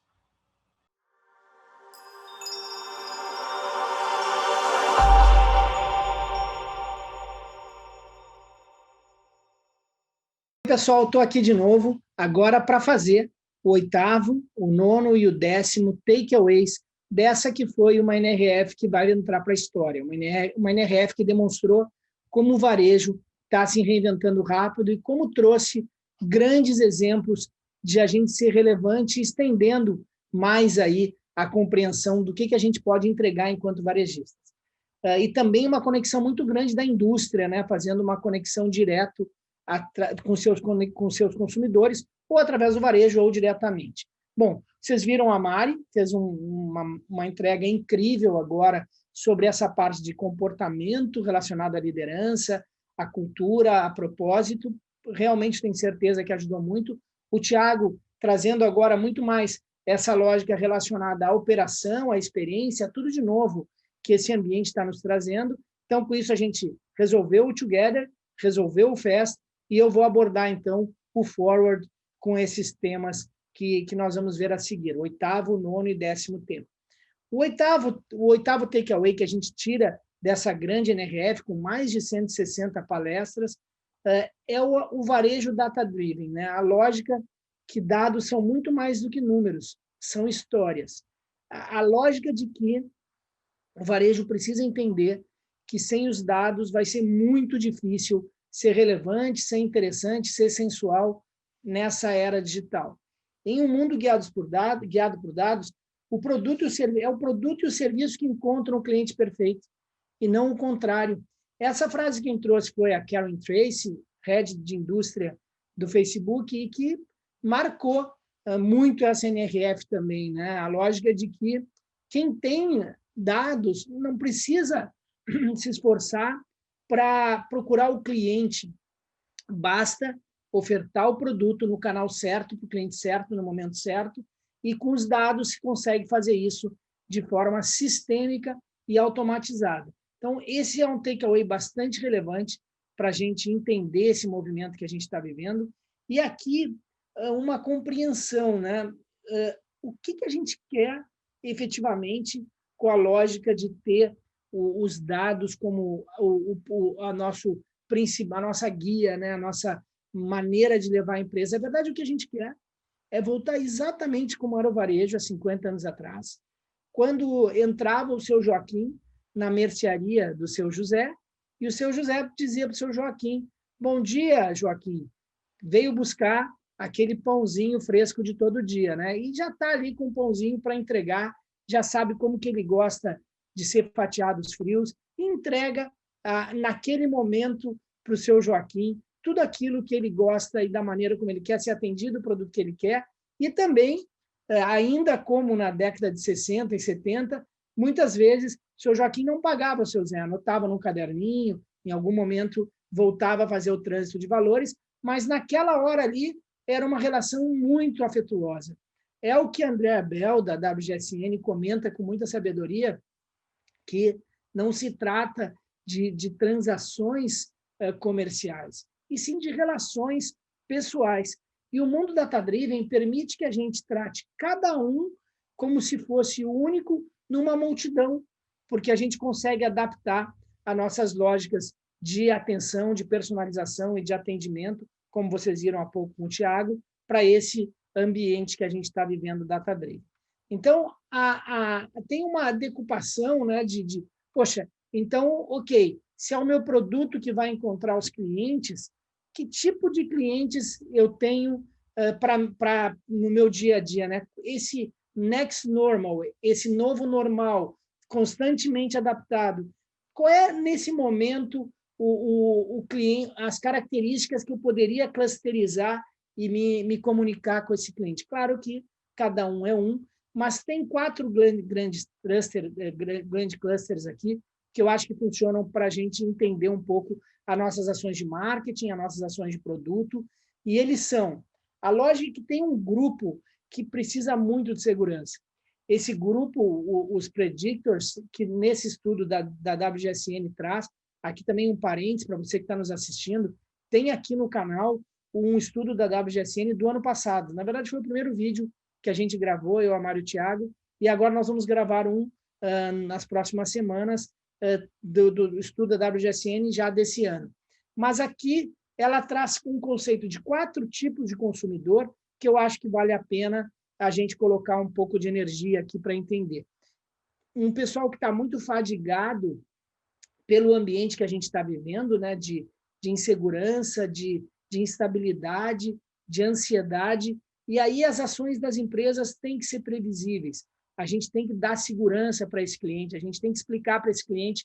Pessoal, estou aqui de novo, agora para fazer o 8º, o 9º e o 10º takeaways dessa que foi uma NRF que vai entrar para a história, uma NRF que demonstrou como o varejo está se reinventando rápido e como trouxe grandes exemplos de a gente ser relevante, estendendo mais aí a compreensão do que a gente pode entregar enquanto varejistas. E também uma conexão muito grande da indústria, né, fazendo uma conexão direto com seus consumidores, ou através do varejo, ou diretamente. Bom, vocês viram a Mari, fez uma entrega incrível agora sobre essa parte de comportamento relacionado à liderança, à cultura, a propósito. Realmente tenho certeza que ajudou muito. O Thiago trazendo agora muito mais essa lógica relacionada à operação, à experiência, tudo de novo que esse ambiente está nos trazendo. Então, com isso, a gente resolveu o Together, resolveu o Fast, e eu vou abordar, então, o Forward com esses temas que nós vamos ver a seguir, o 8º, 9º e 10º tema. O oitavo takeaway que a gente tira dessa grande NRF, com mais de 160 palestras, é o varejo data-driven, né? A lógica que dados são muito mais do que números, são histórias. A lógica de que o varejo precisa entender que sem os dados vai ser muito difícil ser relevante, ser interessante, ser sensual nessa era digital. Em um mundo guiado por dados, o produto é o produto e o serviço que encontram o cliente perfeito, e não o contrário. Essa frase quem trouxe foi a Karen Tracy, head de indústria do Facebook, e que marcou muito essa NRF também, né? A lógica de que quem tem dados não precisa se esforçar para procurar o cliente, basta ofertar o produto no canal certo, para o cliente certo, no momento certo, e com os dados se consegue fazer isso de forma sistêmica e automatizada. Então, esse é um takeaway bastante relevante para a gente entender esse movimento que a gente está vivendo. E aqui, uma compreensão, né? O que a gente quer efetivamente com a lógica de ter os dados como a nossa guia, né? A nossa maneira de levar a empresa. Na verdade, o que a gente quer é voltar exatamente como era o varejo há 50 anos atrás, quando entrava o seu Joaquim na mercearia do seu José, e o seu José dizia para o seu Joaquim: bom dia, Joaquim, veio buscar aquele pãozinho fresco de todo dia, né? E já está ali com o pãozinho para entregar, já sabe como que ele gosta de ser fatiados frios, e entrega naquele momento para o seu Joaquim tudo aquilo que ele gosta e da maneira como ele quer ser atendido, o produto que ele quer, e também, ainda como na década de 60 e 70, muitas vezes o seu Joaquim não pagava o seu Zé, anotava num caderninho, em algum momento voltava a fazer o trânsito de valores, mas naquela hora ali era uma relação muito afetuosa. É o que André Abel, da WGSN, comenta com muita sabedoria, que não se trata de transações comerciais, e sim de relações pessoais. E o mundo data-driven permite que a gente trate cada um como se fosse único numa multidão, porque a gente consegue adaptar as nossas lógicas de atenção, de personalização e de atendimento, como vocês viram há pouco com o Thiago, para esse ambiente que a gente está vivendo data-driven. Então, tem uma decupação, né, poxa, então, ok, se é o meu produto que vai encontrar os clientes, que tipo de clientes eu tenho no meu dia a dia, né? Esse next normal, esse novo normal, constantemente adaptado. Qual é, nesse momento, o cliente, as características que eu poderia clusterizar e me comunicar com esse cliente? Claro que cada um é um, mas tem 4 grandes clusters aqui que eu acho que funcionam para a gente entender um pouco as nossas ações de marketing, as nossas ações de produto, e eles são a lógica que tem um grupo que precisa muito de segurança. Esse grupo, os predictors, que nesse estudo da WGSN traz, aqui também um parênteses para você que está nos assistindo, tem aqui no canal um estudo da WGSN do ano passado. Na verdade, foi o primeiro vídeo que a gente gravou, eu, Amário e o Thiago, e agora nós vamos gravar um nas próximas semanas do estudo da WGSN já desse ano. Mas aqui ela traz um conceito de 4 tipos de consumidor que eu acho que vale a pena a gente colocar um pouco de energia aqui para entender. Um pessoal que está muito fadigado pelo ambiente que a gente está vivendo, né, de insegurança, de instabilidade, de ansiedade, e aí as ações das empresas têm que ser previsíveis. A gente tem que dar segurança para esse cliente, a gente tem que explicar para esse cliente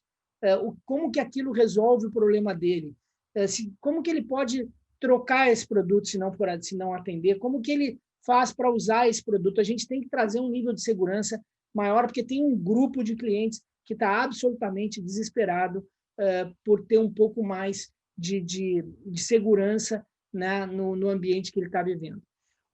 como que aquilo resolve o problema dele, como que ele pode trocar esse produto se não atender, como que ele faz para usar esse produto. A gente tem que trazer um nível de segurança maior, porque tem um grupo de clientes que está absolutamente desesperado por ter um pouco mais de segurança, né, no ambiente que ele está vivendo.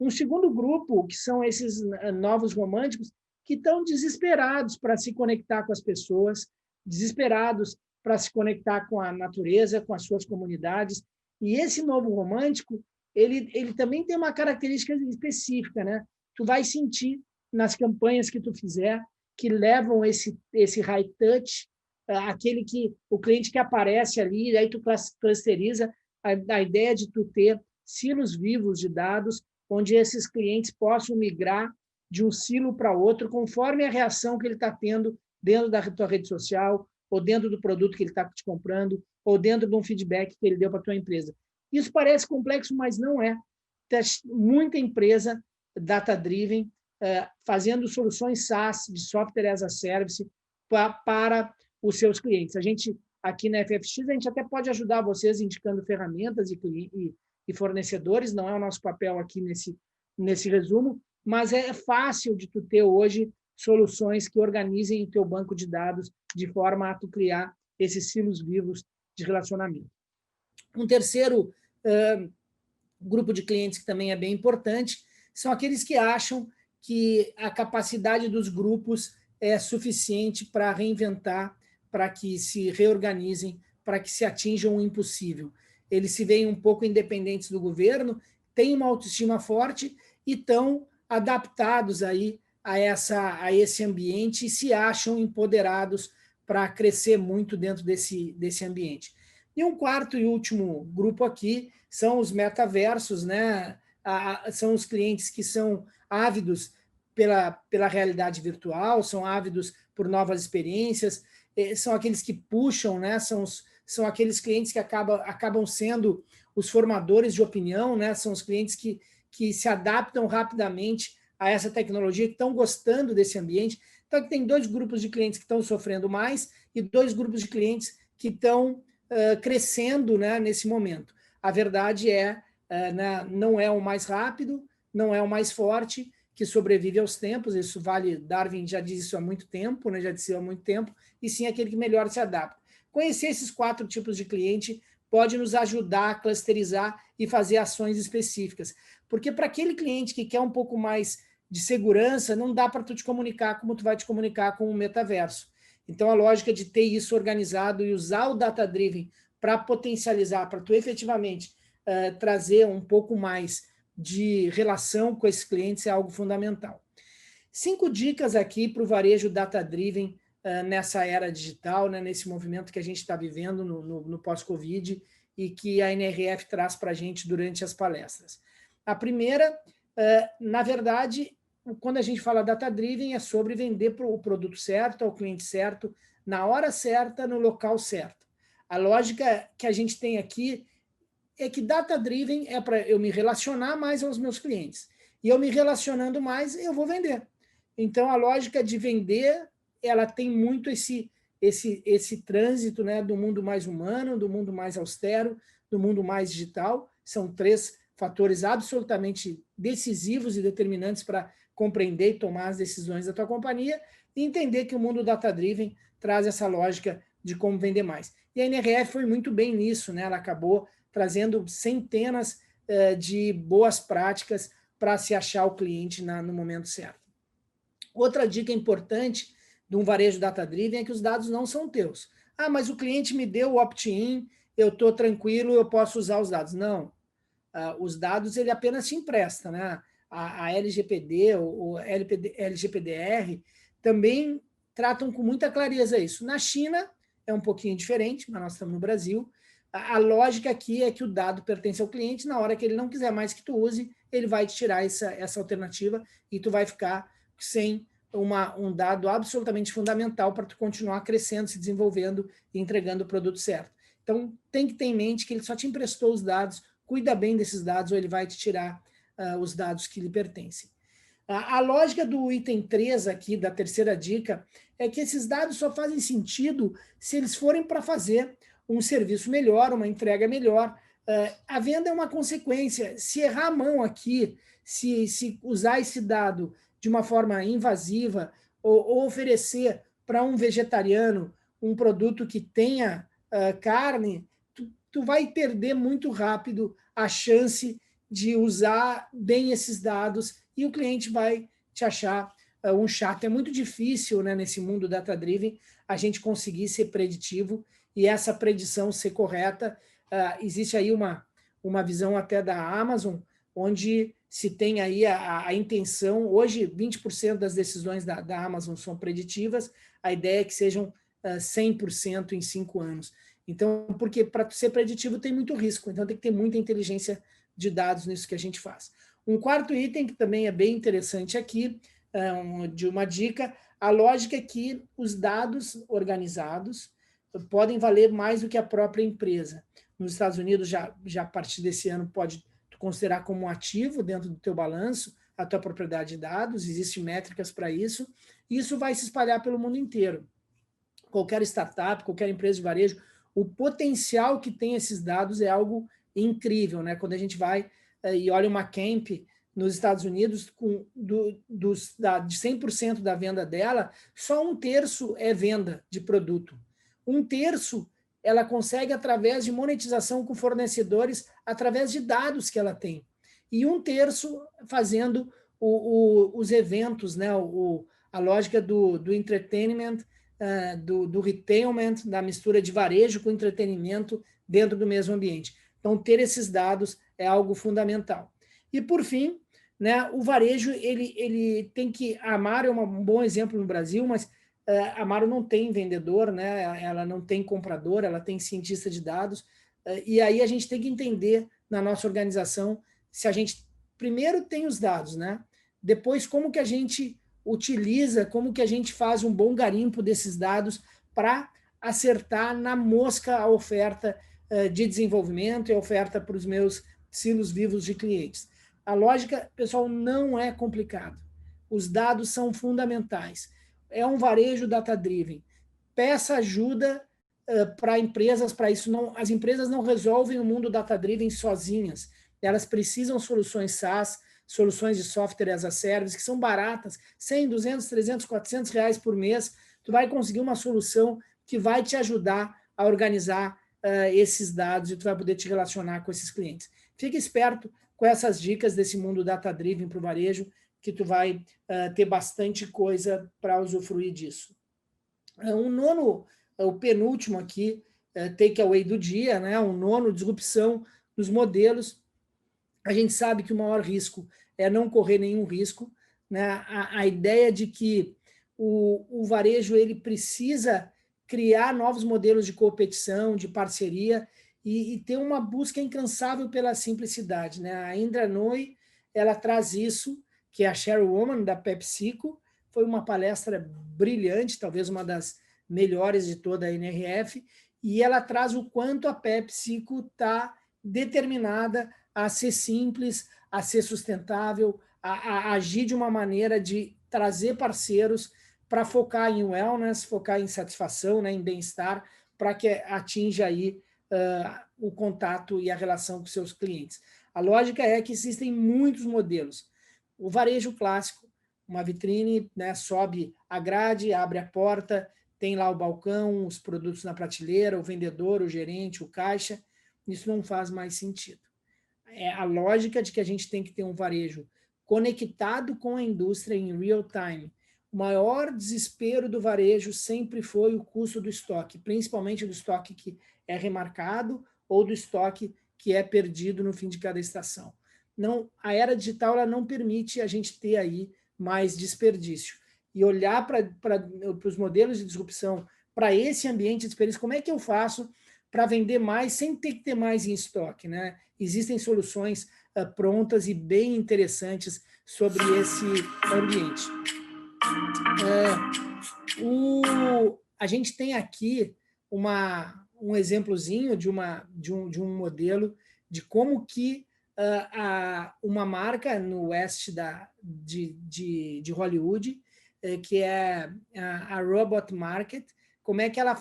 Um segundo grupo, que são esses novos românticos, que estão desesperados para se conectar com as pessoas, desesperados para se conectar com a natureza, com as suas comunidades. E esse novo romântico, ele também tem uma característica específica, né? Tu vai sentir nas campanhas que tu fizer, que levam esse high touch, aquele que o cliente que aparece ali, aí tu clusteriza a ideia de tu ter silos vivos de dados, onde esses clientes possam migrar de um silo para outro, conforme a reação que ele está tendo dentro da tua rede social, ou dentro do produto que ele está te comprando, ou dentro de um feedback que ele deu para a tua empresa. Isso parece complexo, mas não é. Tem muita empresa data-driven fazendo soluções SaaS, de software as a service, para os seus clientes. A gente, aqui na FFX, a gente até pode ajudar vocês indicando ferramentas e fornecedores, não é o nosso papel aqui nesse resumo, mas é fácil de tu ter hoje soluções que organizem o teu banco de dados de forma a tu criar esses silos vivos de relacionamento. Um terceiro grupo de clientes que também é bem importante são aqueles que acham que a capacidade dos grupos é suficiente para reinventar, para que se reorganizem, para que se atinjam o impossível. Eles se veem um pouco independentes do governo, têm uma autoestima forte e estão adaptados aí a esse ambiente e se acham empoderados para crescer muito dentro desse ambiente. E um quarto e último grupo aqui são os metaversos, né? São os clientes que são ávidos pela realidade virtual, são ávidos por novas experiências, são aqueles que puxam, né? São aqueles clientes que acabam sendo os formadores de opinião, né? São os clientes que se adaptam rapidamente a essa tecnologia, que estão gostando desse ambiente. Então, tem 2 grupos de clientes que estão sofrendo mais e 2 grupos de clientes que estão crescendo, né, nesse momento. A verdade né, não é o mais rápido, não é o mais forte, que sobrevive aos tempos, isso vale, Darwin já diz isso há muito tempo, né, já disse há muito tempo, e sim aquele que melhor se adapta. Conhecer esses 4 tipos de cliente pode nos ajudar a clusterizar e fazer ações específicas, porque para aquele cliente que quer um pouco mais de segurança, não dá para tu te comunicar como tu vai te comunicar com o metaverso. Então, a lógica de ter isso organizado e usar o data-driven para potencializar, para tu efetivamente trazer um pouco mais de relação com esses clientes é algo fundamental. 5 dicas aqui para o varejo data-driven nessa era digital, né, nesse movimento que a gente está vivendo no pós-Covid e que a NRF traz para a gente durante as palestras. A primeira, na verdade, quando a gente fala data-driven, é sobre vender o produto certo, ao cliente certo, na hora certa, no local certo. A lógica que a gente tem aqui é que data-driven é para eu me relacionar mais aos meus clientes. E eu me relacionando mais, eu vou vender. Então, a lógica de vender, ela tem muito esse trânsito, né, do mundo mais humano, do mundo mais austero, do mundo mais digital. São 3 fatores absolutamente decisivos e determinantes para compreender e tomar as decisões da tua companhia e entender que o mundo data-driven traz essa lógica de como vender mais. E a NRF foi muito bem nisso, né? Ela acabou trazendo centenas de boas práticas para se achar o cliente no momento certo. Outra dica importante de um varejo data-driven é que os dados não são teus. Ah, mas o cliente me deu o opt-in, eu estou tranquilo, eu posso usar os dados. Não. Os dados ele apenas te empresta, né? A LGPD, o LGPDR, também tratam com muita clareza isso. Na China é um pouquinho diferente, mas nós estamos no Brasil. A lógica aqui é que o dado pertence ao cliente, na hora que ele não quiser mais que tu use, ele vai te tirar essa alternativa e tu vai ficar sem um dado absolutamente fundamental para tu continuar crescendo, se desenvolvendo e entregando o produto certo. Então, tem que ter em mente que ele só te emprestou os dados, cuida bem desses dados ou ele vai te tirar os dados que lhe pertencem. A lógica do item 3 aqui, da terceira dica, é que esses dados só fazem sentido se eles forem para fazer um serviço melhor, uma entrega melhor. A venda é uma consequência. Se errar a mão aqui, se usar esse dado de uma forma invasiva ou oferecer para um vegetariano um produto que tenha carne, tu vai perder muito rápido a chance de usar bem esses dados e o cliente vai te achar um chato. É muito difícil, né, nesse mundo data-driven, a gente conseguir ser preditivo e essa predição ser correta. Existe aí uma visão até da Amazon, onde se tem aí a intenção, hoje 20% das decisões da Amazon são preditivas, a ideia é que sejam 100% em 5 anos. Então, porque para ser preditivo tem muito risco, então tem que ter muita inteligência de dados nisso que a gente faz. Um quarto item que também é bem interessante aqui, de uma dica, a lógica é que os dados organizados podem valer mais do que a própria empresa. Nos Estados Unidos, já a partir desse ano, pode considerar como um ativo dentro do teu balanço a tua propriedade de dados, existem métricas para isso, e isso vai se espalhar pelo mundo inteiro. Qualquer startup, qualquer empresa de varejo, o potencial que tem esses dados é algo incrível, né? Quando a gente vai e olha uma Camp nos Estados Unidos, de 100% da venda dela, só 1/3 é venda de produto. 1/3 ela consegue através de monetização com fornecedores, através de dados que ela tem. E 1/3 fazendo os eventos, né? a lógica do entertainment, do retailment, da mistura de varejo com entretenimento dentro do mesmo ambiente. Então, ter esses dados é algo fundamental. E, por fim, né, o varejo, ele tem que... A Amaro é um bom exemplo no Brasil, mas a Amaro não tem vendedor, né, ela não tem comprador, ela tem cientista de dados, e aí a gente tem que entender na nossa organização se a gente primeiro tem os dados, né? Depois como que a gente utiliza, como que a gente faz um bom garimpo desses dados para acertar na mosca a oferta de desenvolvimento e a oferta para os meus silos vivos de clientes. A lógica, pessoal, não é complicado. Os dados são fundamentais. É um varejo data-driven. Peça ajuda para empresas, para isso. Não, as empresas não resolvem o mundo data-driven sozinhas. Elas precisam de soluções SaaS, soluções de software as a service, que são baratas, 100, 200, 300, 400 reais por mês. Tu vai conseguir uma solução que vai te ajudar a organizar esses dados e tu vai poder te relacionar com esses clientes. Fique esperto com essas dicas desse mundo data-driven para o varejo, que tu vai ter bastante coisa para usufruir disso. O penúltimo aqui, takeaway do dia, né? O nono, disrupção dos modelos. A gente sabe que o maior risco é não correr nenhum risco, né? A ideia de que o varejo ele precisa criar novos modelos de competição, de parceria e ter uma busca incansável pela simplicidade, né? A Indra Nooyi, ela traz isso, que é a Chairwoman da PepsiCo, foi uma palestra brilhante, talvez uma das melhores de toda a NRF, e ela traz o quanto a PepsiCo está determinada a ser simples, a ser sustentável, a agir de uma maneira de trazer parceiros para focar em wellness, focar em satisfação, né, em bem-estar, para que atinja aí o contato e a relação com seus clientes. A lógica é que existem muitos modelos. O varejo clássico, uma vitrine, né, sobe a grade, abre a porta, tem lá o balcão, os produtos na prateleira, o vendedor, o gerente, o caixa. Isso não faz mais sentido. É a lógica de que a gente tem que ter um varejo conectado com a indústria em real time. O maior desespero do varejo sempre foi o custo do estoque, principalmente do estoque que é remarcado ou do estoque que é perdido no fim de cada estação. Não, a era digital ela não permite a gente ter aí mais desperdício. E olhar para os modelos de disrupção, para esse ambiente de experiência, como é que eu faço para vender mais sem ter que ter mais em estoque, né? Existem soluções prontas e bem interessantes sobre esse ambiente. A gente tem aqui um exemplozinho de um modelo de como que uma marca no oeste de Hollywood, que é a Robot Market, como é que ela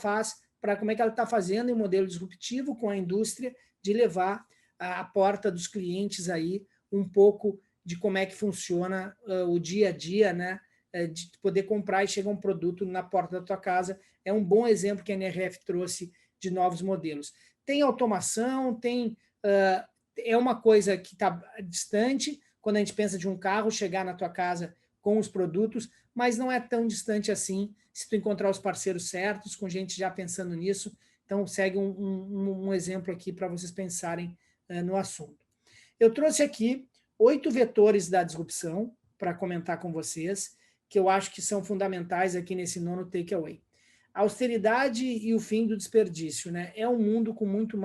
está fazendo em modelo disruptivo com a indústria de levar à porta dos clientes aí um pouco de como é que funciona o dia a dia, né? De poder comprar e chegar um produto na porta da tua casa. É um bom exemplo que a NRF trouxe de novos modelos. Tem automação, é uma coisa que está distante, quando a gente pensa de um carro chegar na tua casa com os produtos, mas não é tão distante assim se tu encontrar os parceiros certos, com gente já pensando nisso. Então, segue um exemplo aqui para vocês pensarem no assunto. Eu trouxe aqui 8 vetores da disrupção para comentar com vocês, que eu acho que são fundamentais aqui nesse nono takeaway. A austeridade e o fim do desperdício, né? É um mundo com muito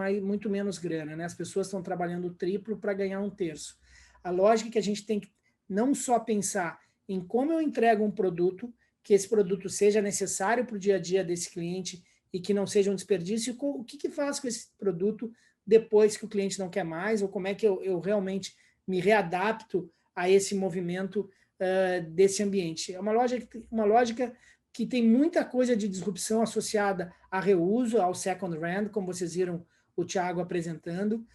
menos grana, né? As pessoas estão trabalhando o triplo para ganhar um terço. A lógica é que a gente tem que não só pensar em como eu entrego um produto, que esse produto seja necessário para o dia a dia desse cliente e que não seja um desperdício, o que faz com esse produto depois que o cliente não quer mais, ou como é que eu realmente me readapto a esse movimento desse ambiente. É uma lógica que tem muita coisa de disrupção associada a reuso, ao second round, como vocês viram o Thiago apresentando.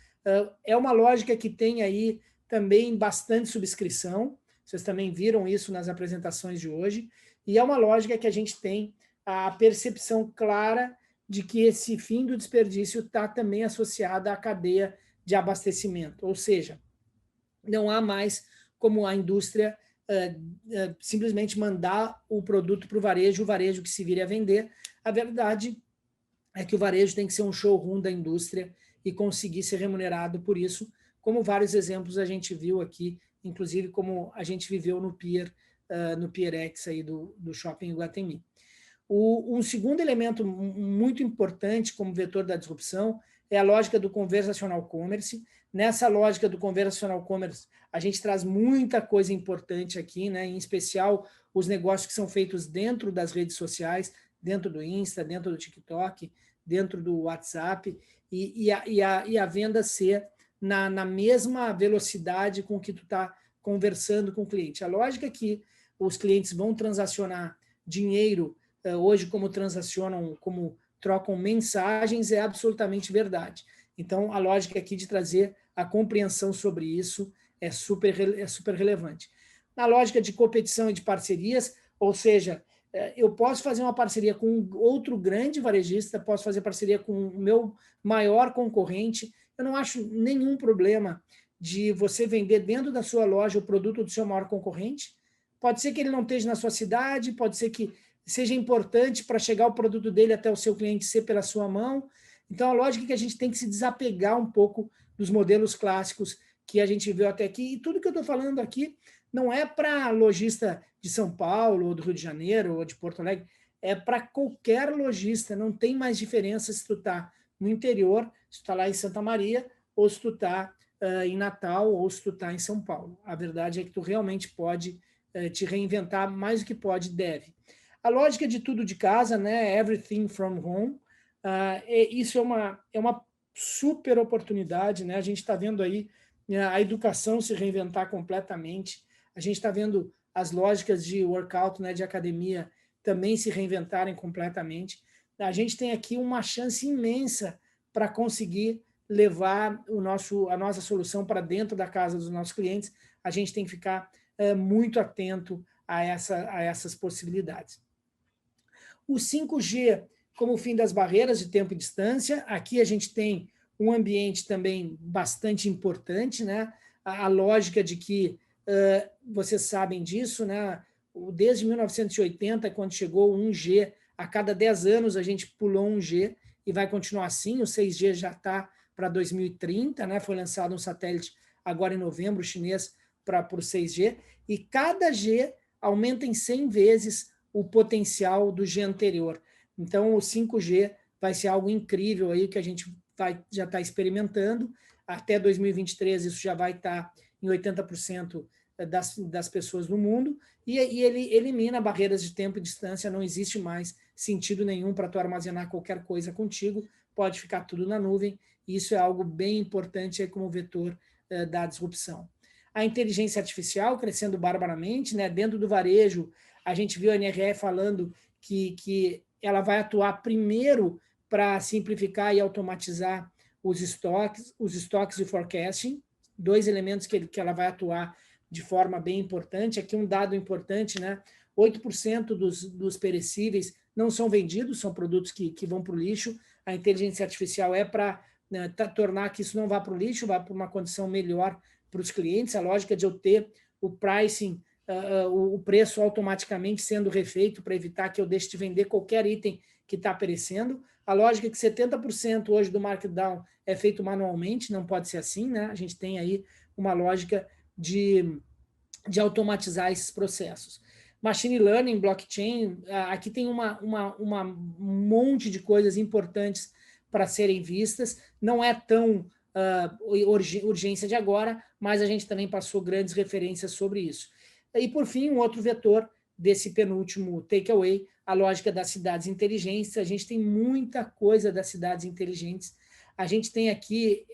É uma lógica que tem aí também bastante subscrição, vocês também viram isso nas apresentações de hoje, e é uma lógica que a gente tem a percepção clara de que esse fim do desperdício está também associado à cadeia de abastecimento, ou seja, não há mais como a indústria simplesmente mandar o produto para o varejo que se vire a vender. A verdade é que o varejo tem que ser um showroom da indústria e conseguir ser remunerado por isso, como vários exemplos a gente viu aqui, inclusive como a gente viveu no Pier X aí do Shopping Iguatemi. Um segundo elemento muito importante como vetor da disrupção é a lógica do conversational commerce. Nessa lógica do conversational commerce, a gente traz muita coisa importante aqui, né? Em especial os negócios que são feitos dentro das redes sociais, dentro do Insta, dentro do TikTok, dentro do WhatsApp, e a venda ser na mesma velocidade com que tu está conversando com o cliente. A lógica é que os clientes vão transacionar dinheiro hoje, como transacionam, como trocam mensagens, é absolutamente verdade. Então, a lógica aqui de trazer a compreensão sobre isso é super relevante. Na lógica de competição e de parcerias, ou seja, eu posso fazer uma parceria com outro grande varejista, posso fazer parceria com o meu maior concorrente, eu não acho nenhum problema de você vender dentro da sua loja o produto do seu maior concorrente. Pode ser que ele não esteja na sua cidade, pode ser que seja importante para chegar o produto dele até o seu cliente ser pela sua mão. Então, a lógica é que a gente tem que se desapegar um pouco dos modelos clássicos que a gente viu até aqui. E tudo que eu estou falando aqui não é para lojista de São Paulo, ou do Rio de Janeiro, ou de Porto Alegre, é para qualquer lojista. Não tem mais diferença se tu está no interior, se tu está lá em Santa Maria, ou se tu está em Natal, ou se tu está em São Paulo. A verdade é que tu realmente pode te reinventar mais do que pode e deve. A lógica de tudo de casa, né? Everything from home, isso é uma super oportunidade, né? A gente está vendo aí a educação se reinventar completamente, a gente está vendo as lógicas de workout, né, de academia, também se reinventarem completamente. A gente tem aqui uma chance imensa para conseguir levar a nossa solução para dentro da casa dos nossos clientes. A gente tem que ficar muito atento a essas possibilidades. O 5G como o fim das barreiras de tempo e distância. Aqui a gente tem um ambiente também bastante importante, né? A lógica de que, vocês sabem disso, né? Desde 1980, quando chegou o 1G, a cada 10 anos a gente pulou 1G e vai continuar assim. O 6G já está para 2030, né? Foi lançado um satélite agora em novembro, chinês, para o 6G, e cada G aumenta em 100 vezes o potencial do G anterior. Então, o 5G vai ser algo incrível aí que a gente já está experimentando. Até 2023, isso já vai estar em 80% das pessoas do mundo, e ele elimina barreiras de tempo e distância. Não existe mais sentido nenhum para tu armazenar qualquer coisa contigo, pode ficar tudo na nuvem, e isso é algo bem importante aí como vetor da disrupção. A inteligência artificial crescendo barbaramente, né? Dentro do varejo, a gente viu a NRE falando que ela vai atuar primeiro para simplificar e automatizar os estoques de forecasting, 2 elementos que ela vai atuar de forma bem importante. Aqui um dado importante, né? 8% dos perecíveis não são vendidos, são produtos que vão para o lixo. A inteligência artificial é para tornar que isso não vá para o lixo, vá para uma condição melhor para os clientes. A lógica de eu ter o pricing, o preço automaticamente sendo refeito para evitar que eu deixe de vender qualquer item que está perecendo. A lógica é que 70% hoje do markdown é feito manualmente, não pode ser assim, né? A gente tem aí uma lógica de automatizar esses processos. Machine Learning, blockchain, aqui tem um monte de coisas importantes para serem vistas. Não é tão urgência de agora, mas a gente também passou grandes referências sobre isso. E, por fim, um outro vetor desse penúltimo takeaway, a lógica das cidades inteligentes. A gente tem muita coisa das cidades inteligentes. A gente tem aqui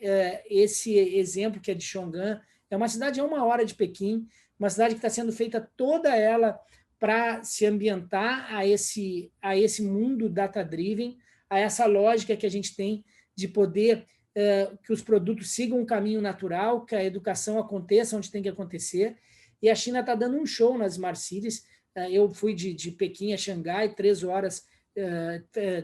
esse exemplo que é de Chongqing. É uma cidade a 1 hora de Pequim, uma cidade que está sendo feita toda ela para se ambientar a esse mundo data-driven, a essa lógica que a gente tem de poder que os produtos sigam um caminho natural, que a educação aconteça onde tem que acontecer. E a China está dando um show nas Smart Cities. Eu fui de Pequim a Xangai, 3 horas,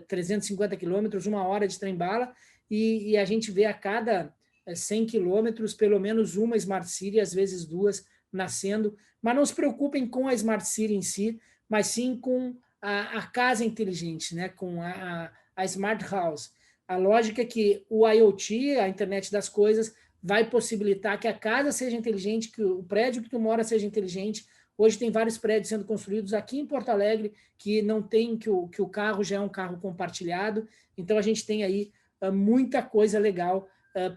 350 quilômetros, 1 hora de trem-bala, e a gente vê a cada 100 quilômetros, pelo menos uma Smart City, às vezes 2, nascendo, mas não se preocupem com a Smart City em si, mas sim com a casa inteligente, né? Com a Smart House. A lógica é que o IoT, a internet das coisas, vai possibilitar que a casa seja inteligente, que o prédio que tu mora seja inteligente. Hoje tem vários prédios sendo construídos aqui em Porto Alegre que não tem, que o carro já é um carro compartilhado. Então, a gente tem aí muita coisa legal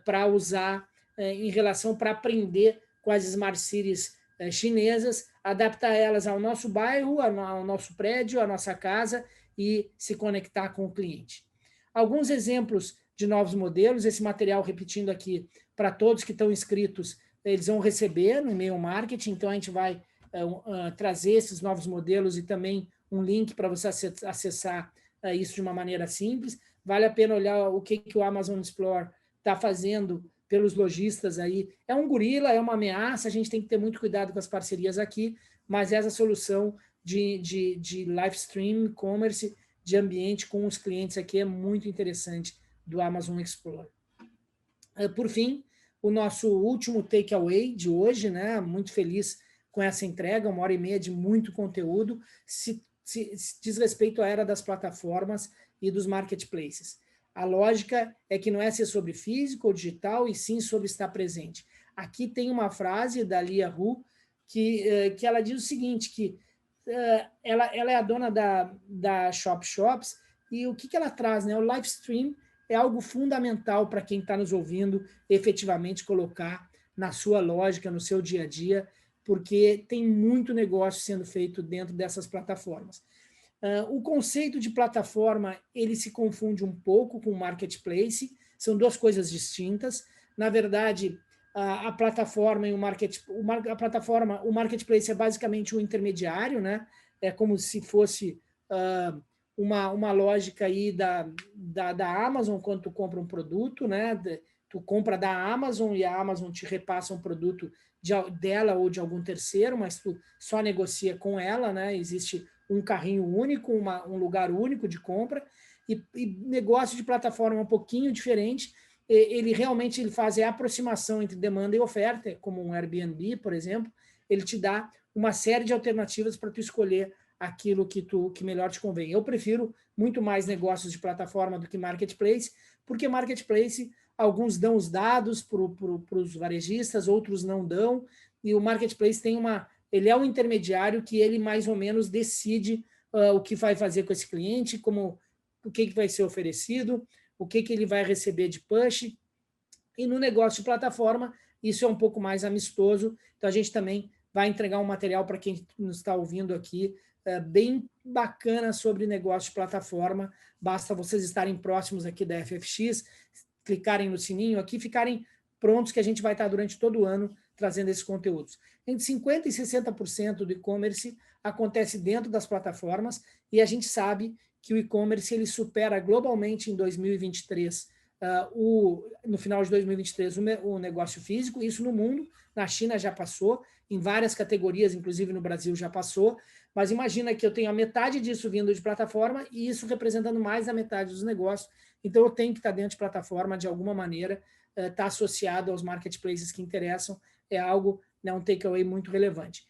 para usar em relação para aprender com as Smart Cities chinesas, adaptar elas ao nosso bairro, ao nosso prédio, à nossa casa e se conectar com o cliente. Alguns exemplos de novos modelos, esse material, repetindo aqui, para todos que estão inscritos, eles vão receber no e-mail marketing, então a gente vai trazer esses novos modelos e também um link para você acessar isso de uma maneira simples. Vale a pena olhar o que o Amazon Explore está fazendo pelos lojistas aí. É um gorila, é uma ameaça, a gente tem que ter muito cuidado com as parcerias aqui, mas essa solução de live stream, e-commerce, de ambiente com os clientes aqui é muito interessante do Amazon Explore. Por fim, o nosso último takeaway de hoje, né? Muito feliz com essa entrega, 1h30 de muito conteúdo, se diz respeito à era das plataformas e dos marketplaces. A lógica é que não é ser sobre físico ou digital, e sim sobre estar presente. Aqui tem uma frase da Lia Hu, que ela diz o seguinte, que ela é a dona da Shops, e o que ela traz, né? O live stream é algo fundamental para quem está nos ouvindo efetivamente colocar na sua lógica, no seu dia a dia, porque tem muito negócio sendo feito dentro dessas plataformas. O conceito de plataforma, ele se confunde um pouco com o marketplace, são duas coisas distintas. Na verdade, a plataforma e o marketplace é basicamente um intermediário, né? É como se fosse uma lógica aí da Amazon quando tu compra um produto, né? Tu compra da Amazon e a Amazon te repassa um produto dela ou de algum terceiro, mas tu só negocia com ela, né? Existe um carrinho único, um lugar único de compra, e negócio de plataforma é um pouquinho diferente. Ele realmente faz a aproximação entre demanda e oferta, como um Airbnb, por exemplo. Ele te dá uma série de alternativas para tu escolher aquilo que melhor te convém. Eu prefiro muito mais negócios de plataforma do que marketplace, porque marketplace, alguns dão os dados para os varejistas, outros não dão, e o marketplace ele é um intermediário que ele mais ou menos decide o que vai fazer com esse cliente, o que vai ser oferecido, o que ele vai receber de push. E no negócio de plataforma, isso é um pouco mais amistoso. Então, a gente também vai entregar um material para quem nos está ouvindo aqui, bem bacana sobre negócio de plataforma. Basta vocês estarem próximos aqui da FFX, clicarem no sininho aqui, ficarem prontos, que a gente vai estar durante todo o ano trazendo esses conteúdos. Entre 50% e 60% do e-commerce acontece dentro das plataformas, e a gente sabe que o e-commerce ele supera globalmente em 2023, no final de 2023, o negócio físico, isso no mundo. Na China já passou, em várias categorias, inclusive no Brasil já passou, mas imagina que eu tenho a metade disso vindo de plataforma e isso representando mais da metade dos negócios, então eu tenho que estar dentro de plataforma de alguma maneira, estar associado aos marketplaces que interessam, é algo, né, um takeaway muito relevante.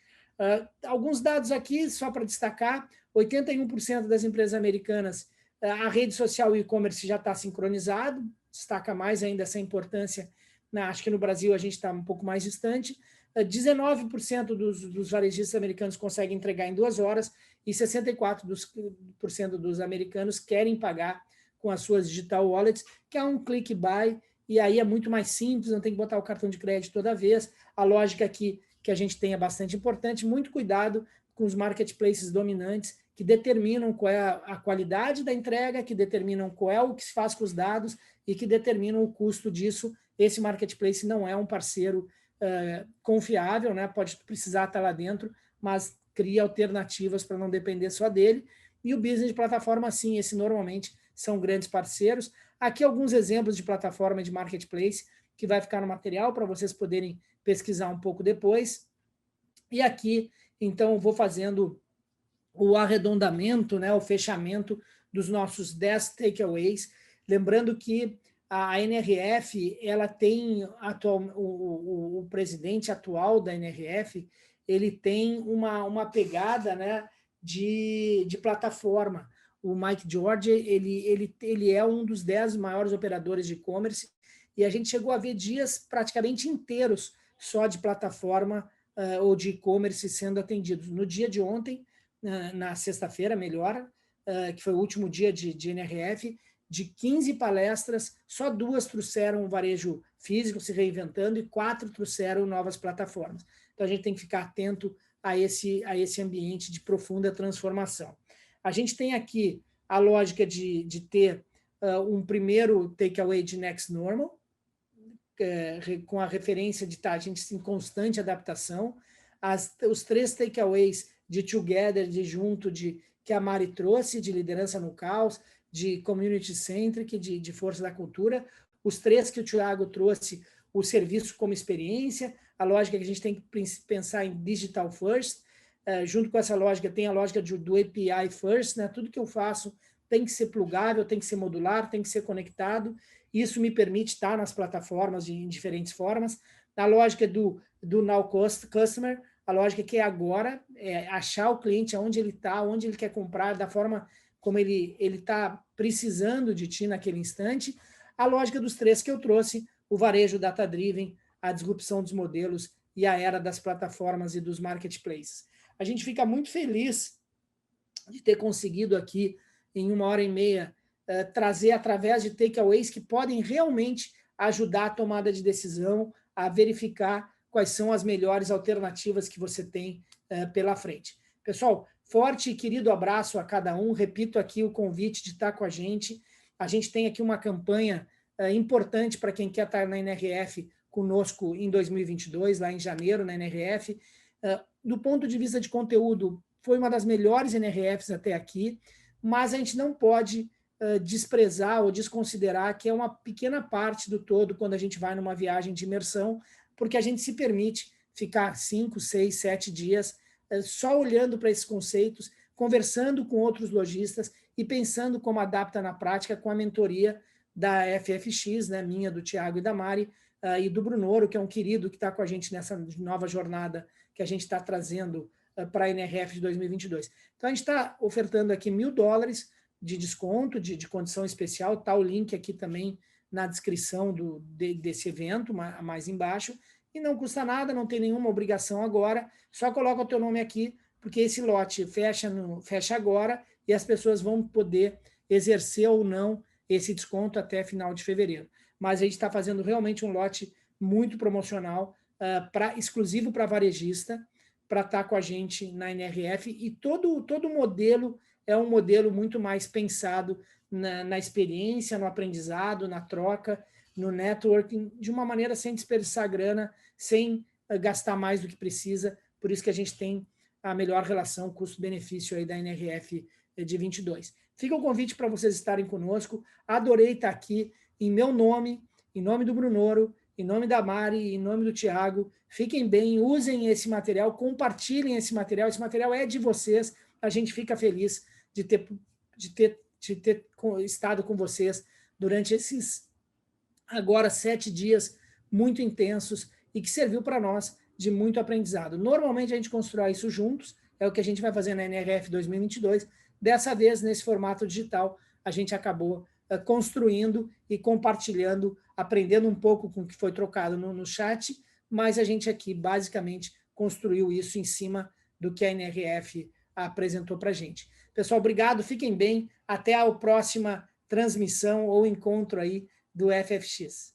Alguns dados aqui, só para destacar, 81% das empresas americanas, a rede social e e-commerce já está sincronizado, destaca mais ainda essa importância, né? Acho que no Brasil a gente está um pouco mais distante. 19% dos varejistas americanos conseguem entregar em 2 horas e 64% dos americanos querem pagar com as suas digital wallets, que é um click buy, e aí é muito mais simples, não tem que botar o cartão de crédito toda vez. A lógica aqui que a gente tem é bastante importante, muito cuidado com os marketplaces dominantes, que determinam qual é a qualidade da entrega, que determinam qual é o que se faz com os dados e que determinam o custo disso. Esse marketplace não é um parceiro confiável, né? Pode precisar estar lá dentro, mas cria alternativas para não depender só dele. E o business de plataforma, sim, esse normalmente são grandes parceiros. Aqui alguns exemplos de plataforma de marketplace que vai ficar no material para vocês poderem pesquisar um pouco depois. E aqui, então, eu vou fazendo o arredondamento, né, o fechamento dos nossos 10 takeaways. Lembrando que a NRF, ela tem o presidente atual da NRF, ele tem uma pegada, né, de plataforma. O Mike George, ele é um dos 10 maiores operadores de e-commerce, e a gente chegou a ver dias praticamente inteiros só de plataforma ou de e-commerce sendo atendidos. No dia de ontem, na sexta-feira, melhor, que foi o último dia de NRF, de 15 palestras, só 2 trouxeram o varejo físico se reinventando e 4 trouxeram novas plataformas. Então, a gente tem que ficar atento a esse ambiente de profunda transformação. A gente tem aqui a lógica de ter um primeiro takeaway de Next Normal, com a referência de estar a gente em constante adaptação, os 3 takeaways de Together, de junto, que a Mari trouxe, de liderança no caos, de community-centric, de força da cultura, os 3 que o Thiago trouxe, o serviço como experiência, a lógica que a gente tem que pensar em digital first, junto com essa lógica, tem a lógica do API first, né? Tudo que eu faço tem que ser plugável, tem que ser modular, tem que ser conectado, isso me permite estar nas plataformas em diferentes formas, a lógica do Now Customer, a lógica que é agora, achar o cliente onde ele está, onde ele quer comprar, da forma como ele está precisando de ti naquele instante, a lógica dos 3 que eu trouxe, o varejo data-driven, a disrupção dos modelos e a era das plataformas e dos marketplaces. A gente fica muito feliz de ter conseguido aqui, em 1h30, trazer através de takeaways que podem realmente ajudar a tomada de decisão, a verificar quais são as melhores alternativas que você tem pela frente. Pessoal, forte e querido abraço a cada um. Repito aqui o convite de estar com a gente. A gente tem aqui uma campanha importante para quem quer estar na NRF conosco em 2022, lá em janeiro, na NRF. Do ponto de vista de conteúdo, foi uma das melhores NRFs até aqui, mas a gente não pode desprezar ou desconsiderar que é uma pequena parte do todo quando a gente vai numa viagem de imersão, porque a gente se permite ficar 5, 6, 7 dias só olhando para esses conceitos, conversando com outros lojistas e pensando como adapta na prática com a mentoria da FFX, né, minha, do Thiago e da Mari, e do Brunoro, que é um querido que está com a gente nessa nova jornada que a gente está trazendo para a NRF de 2022. Então, a gente está ofertando aqui $1.000 de desconto, de condição especial, está o link aqui também na descrição desse evento, mais embaixo, e não custa nada, não tem nenhuma obrigação agora, só coloca o teu nome aqui, porque esse lote fecha agora e as pessoas vão poder exercer ou não esse desconto até final de fevereiro. Mas a gente está fazendo realmente um lote muito promocional, exclusivo para varejista, para estar com a gente na NRF, e todo o modelo é um modelo muito mais pensado na experiência, no aprendizado, na troca, no networking, de uma maneira sem dispersar grana, sem gastar mais do que precisa, por isso que a gente tem a melhor relação custo-benefício aí da NRF de 22. Fica o convite para vocês estarem conosco, adorei estar aqui, em meu nome, em nome do Brunoro, em nome da Mari, em nome do Thiago, fiquem bem, usem esse material, compartilhem esse material é de vocês, a gente fica feliz de ter estado com vocês durante esses, agora, 7 dias muito intensos e que serviu para nós de muito aprendizado. Normalmente a gente constrói isso juntos, é o que a gente vai fazer na NRF 2022, dessa vez, nesse formato digital, a gente acabou construindo e compartilhando, aprendendo um pouco com o que foi trocado no chat, mas a gente aqui, basicamente, construiu isso em cima do que a NRF apresentou para a gente. Pessoal, obrigado, fiquem bem, até a próxima transmissão ou encontro aí do FFX.